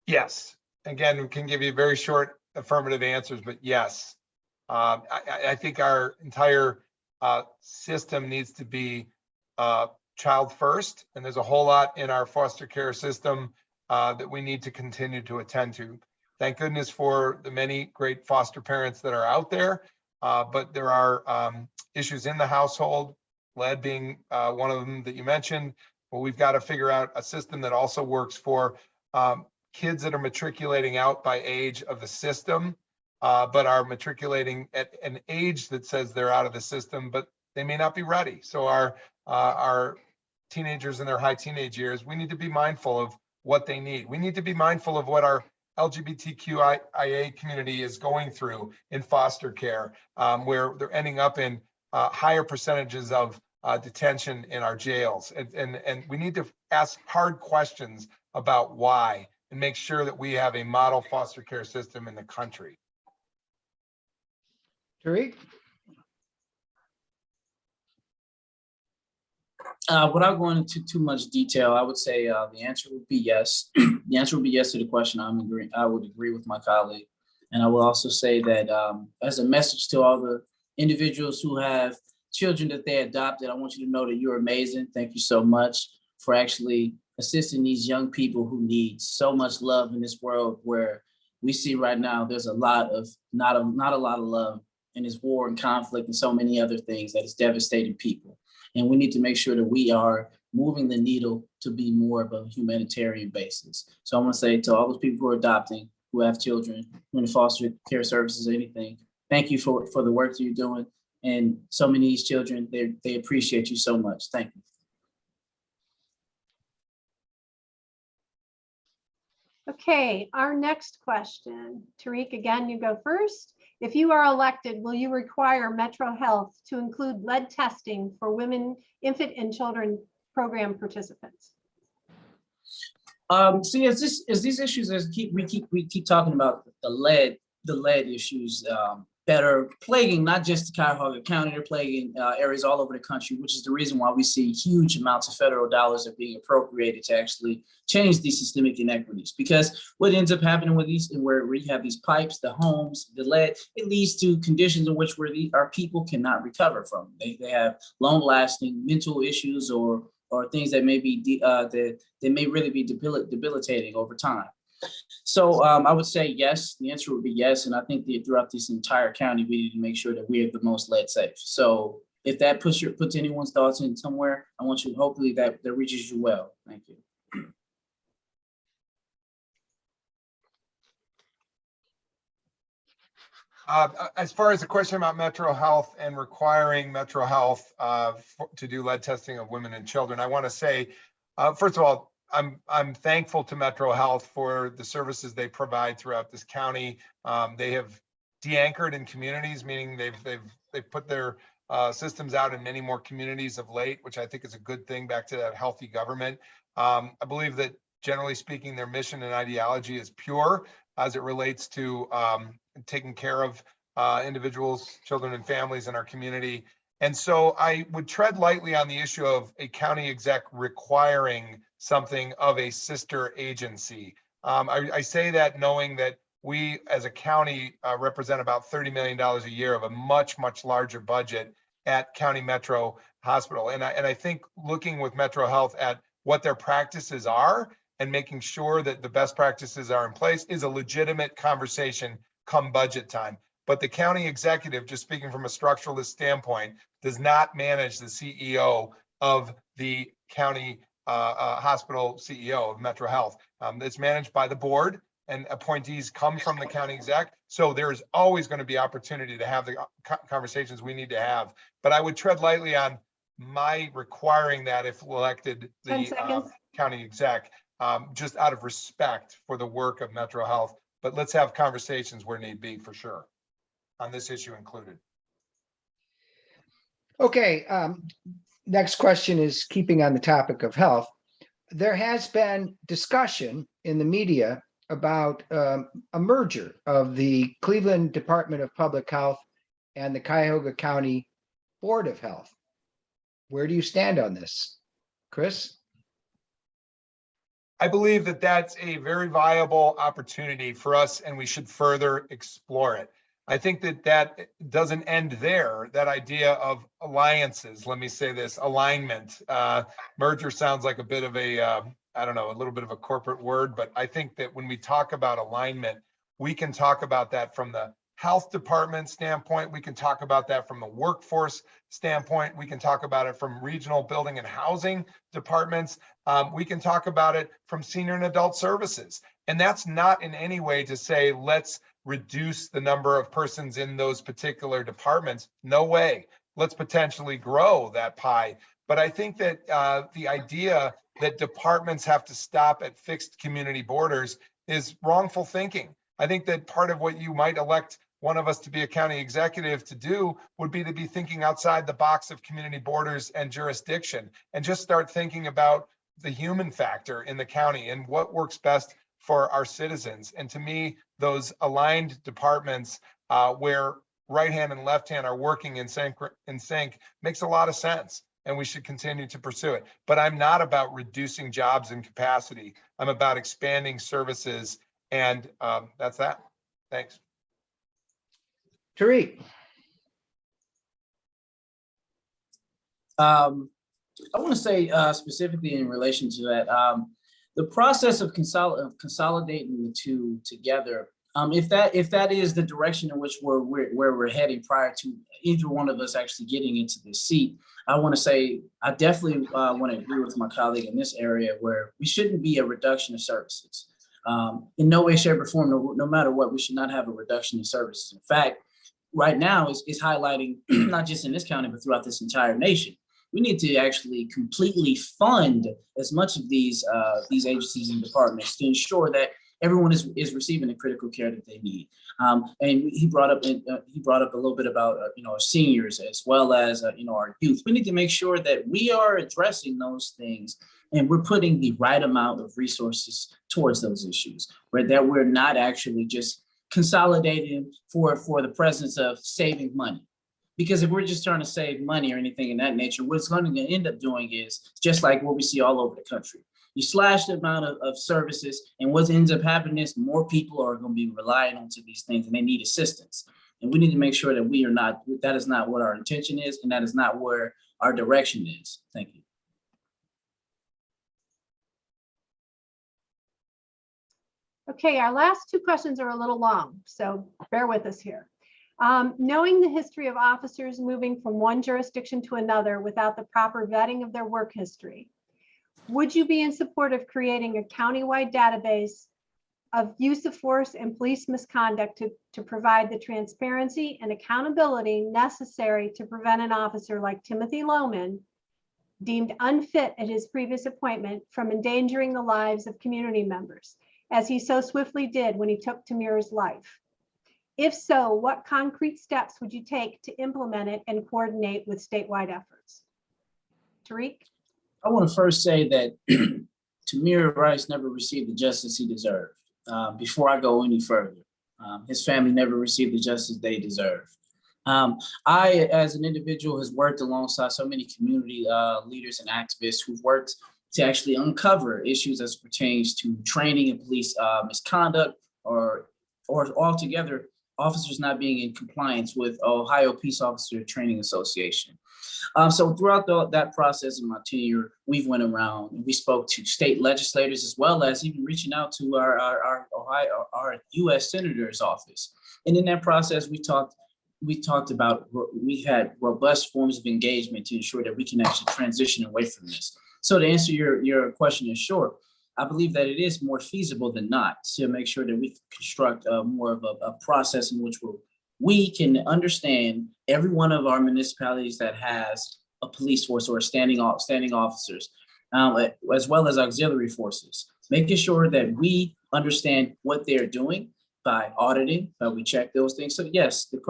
C: Yes. Again, we can give you very short affirmative answers, but yes. I think our entire system needs to be child first, and there's a whole lot in our foster care system that we need to continue to attend to. Thank goodness for the many great foster parents that are out there, but there are issues in the household, lead being one of them that you mentioned. Well, we've got to figure out a system that also works for kids that are matriculating out by age of the system, but are matriculating at an age that says they're out of the system, but they may not be ready. So our teenagers in their high teenage years, we need to be mindful of what they need. We need to be mindful of what our LGBTQIA community is going through in foster care, where they're ending up in higher percentages of detention in our jails. And we need to ask hard questions about why and make sure that we have a model foster care system in the country.
A: Tariq?
D: Without going into too much detail, I would say the answer would be yes. The answer would be yes to the question. I would agree with my colleague. And I will also say that as a message to all the individuals who have children that they adopted, I want you to know that you're amazing. Thank you so much for actually assisting these young people who need so much love in this world where we see right now there's a lot of not a lot of love, and there's war and conflict and so many other things that is devastating people. And we need to make sure that we are moving the needle to be more of a humanitarian basis. So I want to say to all those people who are adopting, who have children, who are in foster care services, anything, thank you for the work that you're doing. And so many of these children, they appreciate you so much. Thank you.
B: Okay, our next question. Tariq, again, you go first. If you are elected, will you require Metro Health to include lead testing for women, infant, and children program participants?
D: See, as these issues we keep talking about the lead issues that are plaguing not just Cuyahoga County, they're plaguing areas all over the country, which is the reason why we see huge amounts of federal dollars are being appropriated to actually change these systemic inequities. Because what ends up happening with these, where we have these pipes, the homes, the lead, it leads to conditions in which our people cannot recover from. They have long-lasting mental issues or things that may be that may really be debilitating over time. So I would say yes. The answer would be yes, and I think that throughout this entire county, we need to make sure that we have the most lead safe. So if that puts anyone's thoughts in somewhere, I want you, hopefully that reaches you well. Thank you.
C: As far as the question about Metro Health and requiring Metro Health to do lead testing of women and children, I want to say, first of all, I'm thankful to Metro Health for the services they provide throughout this county. They have de-anchored in communities, meaning they've put their systems out in many more communities of late, which I think is a good thing, back to that healthy government. I believe that generally speaking, their mission and ideology is pure as it relates to taking care of individuals, children, and families in our community. And so I would tread lightly on the issue of a county exec requiring something of a sister agency. I say that knowing that we as a county represent about $30 million a year of a much, much larger budget at County Metro Hospital. And I think looking with Metro Health at what their practices are and making sure that the best practices are in place is a legitimate conversation come budget time. But the county executive, just speaking from a structuralist standpoint, does not manage the CEO of the county hospital CEO of Metro Health. It's managed by the board, and appointees come from the county exec. So there's always going to be opportunity to have the conversations we need to have. But I would tread lightly on my requiring that if elected the county exec, just out of respect for the work of Metro Health. But let's have conversations where need be, for sure, on this issue included.
A: Okay, next question is keeping on the topic of health. There has been discussion in the media about a merger of the Cleveland Department of Public Health and the Cuyahoga County Board of Health. Where do you stand on this, Chris?
C: I believe that that's a very viable opportunity for us, and we should further explore it. I think that doesn't end there. That idea of alliances, let me say this, alignment, merger sounds like a bit of a, I don't know, a little bit of a corporate word, but I think that when we talk about alignment, we can talk about that from the health department standpoint. We can talk about that from the workforce standpoint. We can talk about it from regional building and housing departments. We can talk about it from senior and adult services. And that's not in any way to say, let's reduce the number of persons in those particular departments. No way. Let's potentially grow that pie. But I think that the idea that departments have to stop at fixed community borders is wrongful thinking. I think that part of what you might elect one of us to be a county executive to do would be to be thinking outside the box of community borders and jurisdiction, and just start thinking about the human factor in the county and what works best for our citizens. And to me, those aligned departments where right hand and left hand are working in sync makes a lot of sense, and we should continue to pursue it. But I'm not about reducing jobs and capacity. I'm about expanding services, and that's that. Thanks.
A: Tariq.
D: I want to say specifically in relation to that, the process of consolidating the two together, if that is the direction in which we're heading prior to either one of us actually getting into this seat, I want to say I definitely want to agree with my colleague in this area where we shouldn't be a reduction of services. In no way, shape, or form, no matter what, we should not have a reduction in services. In fact, right now is highlighting not just in this county, but throughout this entire nation. We need to actually completely fund as much of these agencies and departments to ensure that everyone is receiving the critical care that they need. And he brought up a little bit about our seniors as well as our youth. We need to make sure that we are addressing those things and we're putting the right amount of resources towards those issues, right? That we're not actually just consolidating for the presence of saving money. Because if we're just trying to save money or anything in that nature, what it's going to end up doing is just like what we see all over the country. You slash the amount of services, and what ends up happening is more people are going to be relying on these things and they need assistance. And we need to make sure that that is not what our intention is, and that is not where our direction is. Thank you.
B: Okay, our last two questions are a little long, so bear with us here. Knowing the history of officers moving from one jurisdiction to another without the proper vetting of their work history, would you be in support of creating a countywide database of use of force and police misconduct to provide the transparency and accountability necessary to prevent an officer like Timothy Lohman, deemed unfit at his previous appointment, from endangering the lives of community members, as he so swiftly did when he took Tamir's life? If so, what concrete steps would you take to implement it and coordinate with statewide efforts? Tariq?
D: I want to first say that Tamir Rice never received the justice he deserved. Before I go any further, his family never received the justice they deserved. I, as an individual, has worked alongside so many community leaders and activists who've worked to actually uncover issues as it pertains to training and police misconduct or altogether officers not being in compliance with Ohio Peace Officer Training Association. So throughout that process in my tenure, we've went around and we spoke to state legislators as well as even reaching out to our U.S. Senator's office. And in that process, we had robust forms of engagement to ensure that we can actually transition away from this. So to answer your question in short, I believe that it is more feasible than not to make sure that we can construct more of a process in which we can understand every one of our municipalities that has a police force or standing officers, as well as auxiliary forces, making sure that we understand what they're doing by auditing, that we check those things. So yes, the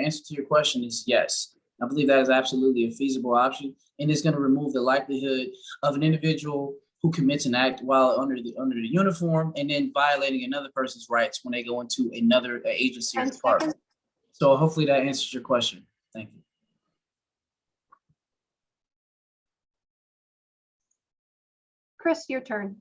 D: answer to your question is yes. I believe that is absolutely a feasible option, and it's going to remove the likelihood of an individual who commits an act while under the uniform and then violating another person's rights when they go into another agency or department. So hopefully that answers your question. Thank you.
B: Chris, your turn.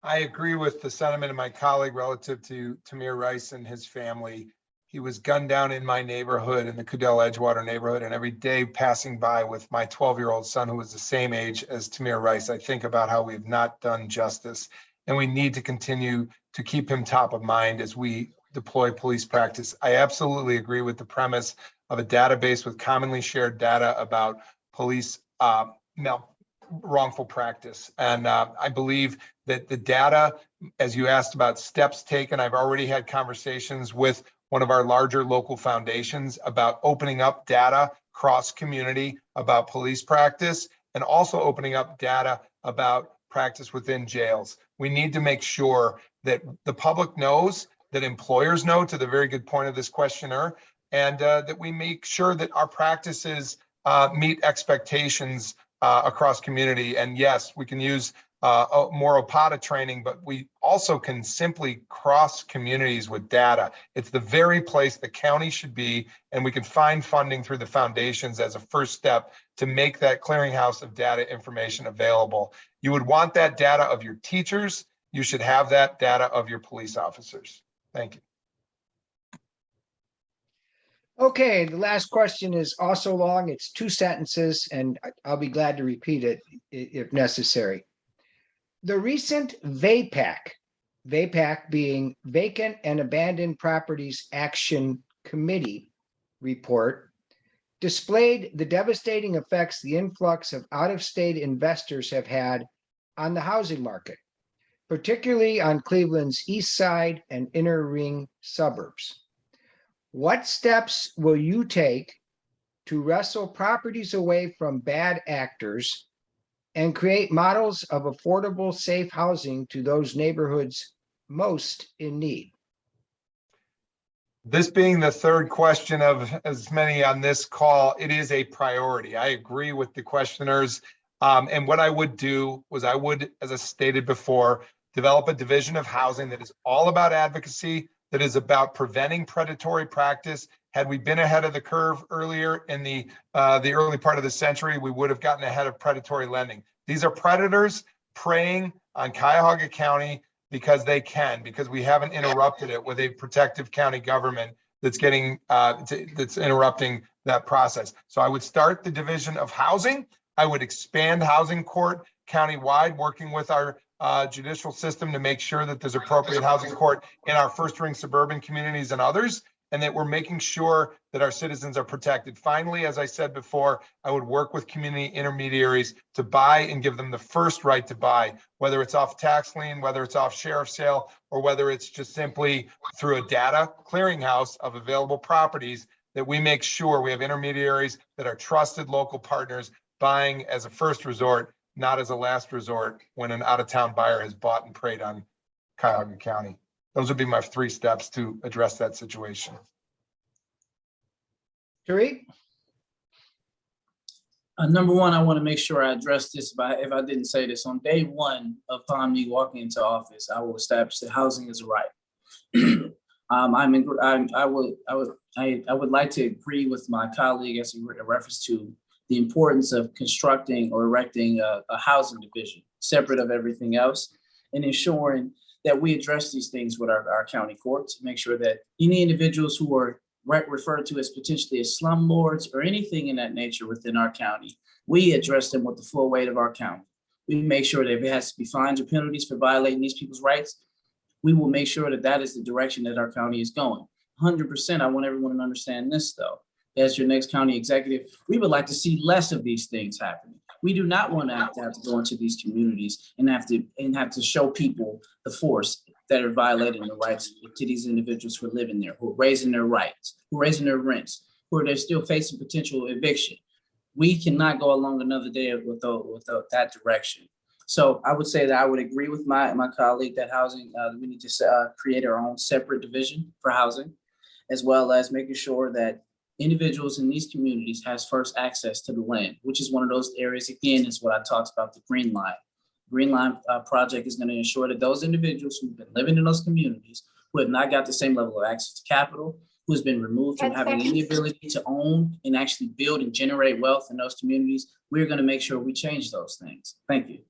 C: I agree with the sentiment of my colleague relative to Tamir Rice and his family. He was gunned down in my neighborhood, in the Cadell Edgewater neighborhood, and every day passing by with my 12-year-old son, who was the same age as Tamir Rice, I think about how we've not done justice, and we need to continue to keep him top of mind as we deploy police practice. I absolutely agree with the premise of a database with commonly shared data about police wrongful practice. And I believe that the data, as you asked about steps taken, I've already had conversations with one of our larger local foundations about opening up data cross community about police practice, and also opening up data about practice within jails. We need to make sure that the public knows, that employers know, to the very good point of this questioner, and that we make sure that our practices meet expectations across community. And yes, we can use more OPATA training, but we also can simply cross communities with data. It's the very place the county should be, and we can find funding through the foundations as a first step to make that clearinghouse of data information available. You would want that data of your teachers. You should have that data of your police officers. Thank you.
A: Okay, the last question is also long. It's 2 sentences, and I'll be glad to repeat it if necessary. The recent VAPAC being Vacant and Abandoned Properties Action Committee report, displayed the devastating effects the influx of out-of-state investors have had on the housing market, particularly on Cleveland's east side and inner ring suburbs. What steps will you take to wrestle properties away from bad actors and create models of affordable, safe housing to those neighborhoods most in need?
C: This being the third question of as many on this call, it is a priority. I agree with the questioners. And what I would do was I would, as I stated before, develop a division of housing that is all about advocacy, that is about preventing predatory practice. Had we been ahead of the curve earlier in the early part of the century, we would have gotten ahead of predatory lending. These are predators preying on Cuyahoga County because they can, because we haven't interrupted it with a protective county government that's getting that's interrupting that process. So I would start the division of housing. I would expand housing court countywide, working with our judicial system to make sure that there's appropriate housing court in our first ring suburban communities and others, and that we're making sure that our citizens are protected. Finally, as I said before, I would work with community intermediaries to buy and give them the first right to buy, whether it's off tax lien, whether it's off sheriff sale, or whether it's just simply through a data clearinghouse of available properties, that we make sure we have intermediaries that are trusted local partners buying as a first resort, not as a last resort when an out-of-town buyer has bought and preyed on Cuyahoga County. Those would be my 3 steps to address that situation.
A: Tariq?
D: Number one, I want to make sure I address this. If I didn't say this, on day one upon me walking into office, I will establish that housing is a right. I would like to agree with my colleague as a reference to the importance of constructing or erecting a housing division separate of everything else, and ensuring that we address these things with our county courts, make sure that any individuals who are referred to as potentially as slumlords or anything in that nature within our county, we address them with the full weight of our county. We make sure that if it has to be fines or penalties for violating these people's rights, we will make sure that that is the direction that our county is going. 100%, I want everyone to understand this though. As your next county executive, we would like to see less of these things happening. We do not want to have to go into these communities and have to show people the force that are violating the rights to these individuals who are living there, who are raising their rights, who are raising their rents, who are still facing potential eviction. We cannot go along another day without that direction. So I would say that I would agree with my colleague that housing, we need to create our own separate division for housing, as well as making sure that individuals in these communities has first access to the land, which is one of those areas, again, is what I talked about, the Green Line. Green Line project is going to ensure that those individuals who've been living in those communities, who have not got the same level of access to capital, who has been removed from having any ability to own and actually build and generate wealth in those communities, we're going to make sure we change those things. Thank you.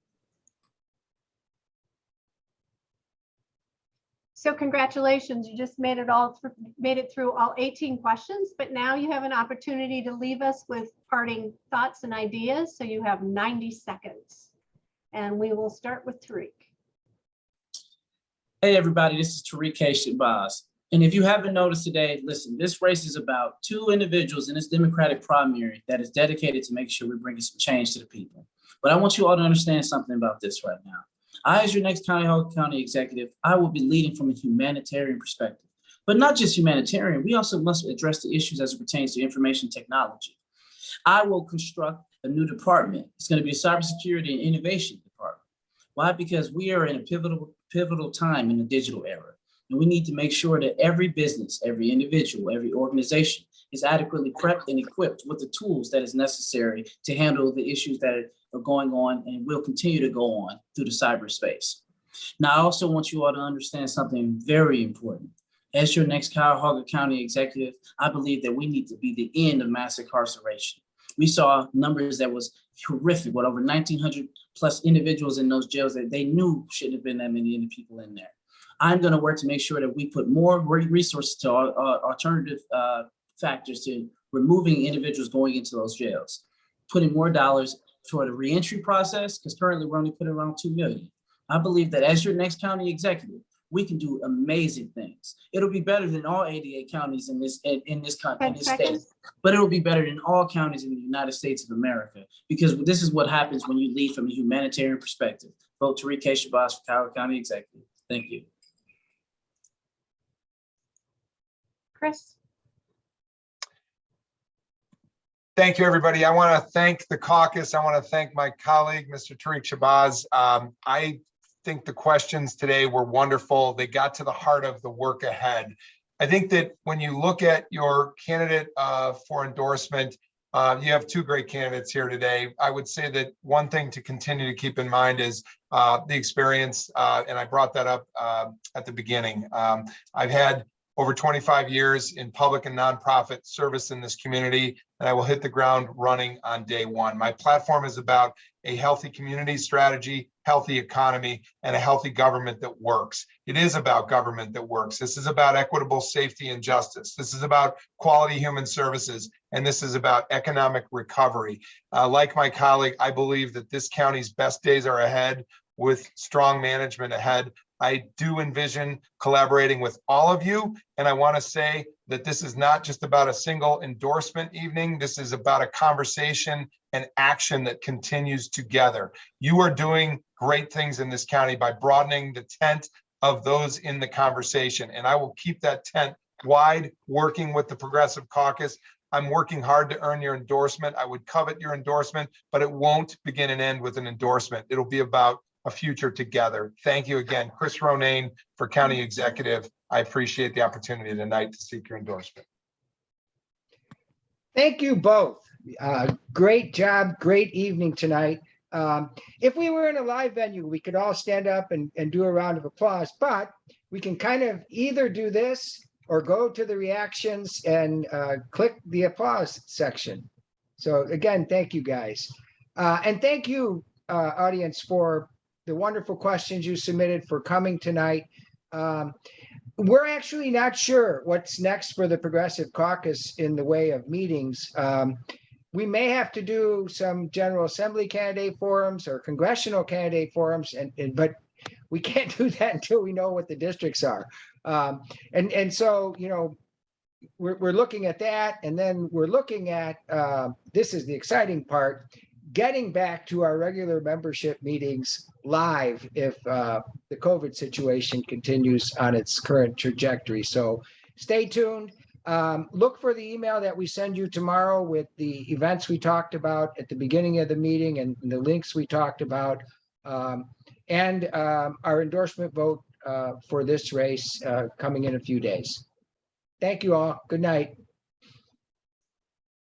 B: So congratulations, you just made it through all 18 questions, but now you have an opportunity to leave us with parting thoughts and ideas. So you have 90 seconds. And we will start with Tariq.
D: Hey everybody, this is Tariq Shabazz. And if you haven't noticed today, listen, this race is about 2 individuals in this Democratic primary that is dedicated to make sure we're bringing some change to the people. But I want you all to understand something about this right now. I, as your next Cuyahoga County executive, I will be leading from a humanitarian perspective, but not just humanitarian. We also must address the issues as it pertains to information technology. I will construct a new department. It's going to be a cybersecurity and innovation department. Why? Because we are in a pivotal time in the digital era, and we need to make sure that every business, every individual, every organization is adequately prepped and equipped with the tools that is necessary to handle the issues that are going on and will continue to go on through the cyberspace. Now, I also want you all to understand something very important. As your next Cuyahoga County executive, I believe that we need to be the end of mass incarceration. We saw numbers that was horrific, with over 1,900 plus individuals in those jails that they knew shouldn't have been that many people in there. I'm going to work to make sure that we put more resources to alternative factors to removing individuals going into those jails, putting more dollars toward a reentry process, because currently we're only putting around 2 million. I believe that as your next county executive, we can do amazing things. It'll be better than all 88 counties in this state, but it'll be better than all counties in the United States of America, because this is what happens when you lead from a humanitarian perspective. Vote Tariq K. Shabazz for Cuyahoga County Executive. Thank you.
B: Chris?
C: Thank you, everybody. I want to thank the caucus. I want to thank my colleague, Mr. Tariq Shabazz. I think the questions today were wonderful. They got to the heart of the work ahead. I think that when you look at your candidate for endorsement, you have two great candidates here today. I would say that one thing to continue to keep in mind is the experience, and I brought that up at the beginning. I've had over 25 years in public and nonprofit service in this community, and I will hit the ground running on day one. My platform is about a healthy community strategy, healthy economy, and a healthy government that works. It is about government that works. This is about equitable safety and justice. This is about quality human services, and this is about economic recovery. Like my colleague, I believe that this county's best days are ahead with strong management ahead. I do envision collaborating with all of you. And I want to say that this is not just about a single endorsement evening. This is about a conversation and action that continues together. You are doing great things in this county by broadening the tent of those in the conversation. And I will keep that tent wide, working with the Progressive Caucus. I'm working hard to earn your endorsement. I would covet your endorsement, but it won't begin and end with an endorsement. It'll be about a future together. Thank you again, Chris Ronayne for County Executive. I appreciate the opportunity tonight to seek your endorsement.
A: Thank you both. Great job, great evening tonight. If we were in a live venue, we could all stand up and do a round of applause, but we can kind of either do this or go to the reactions and click the applause section. So again, thank you guys. And thank you, audience, for the wonderful questions you submitted, for coming tonight. We're actually not sure what's next for the Progressive Caucus in the way of meetings. We may have to do some General Assembly candidate forums or congressional candidate forums, but we can't do that until we know what the districts are. And so, you know, we're looking at that, and then we're looking at, this is the exciting part, getting back to our regular membership meetings live if the COVID situation continues on its current trajectory. So stay tuned. Look for the email that we send you tomorrow with the events we talked about at the beginning of the meeting and the links we talked about, and our endorsement vote for this race coming in a few days. Thank you all. Good night.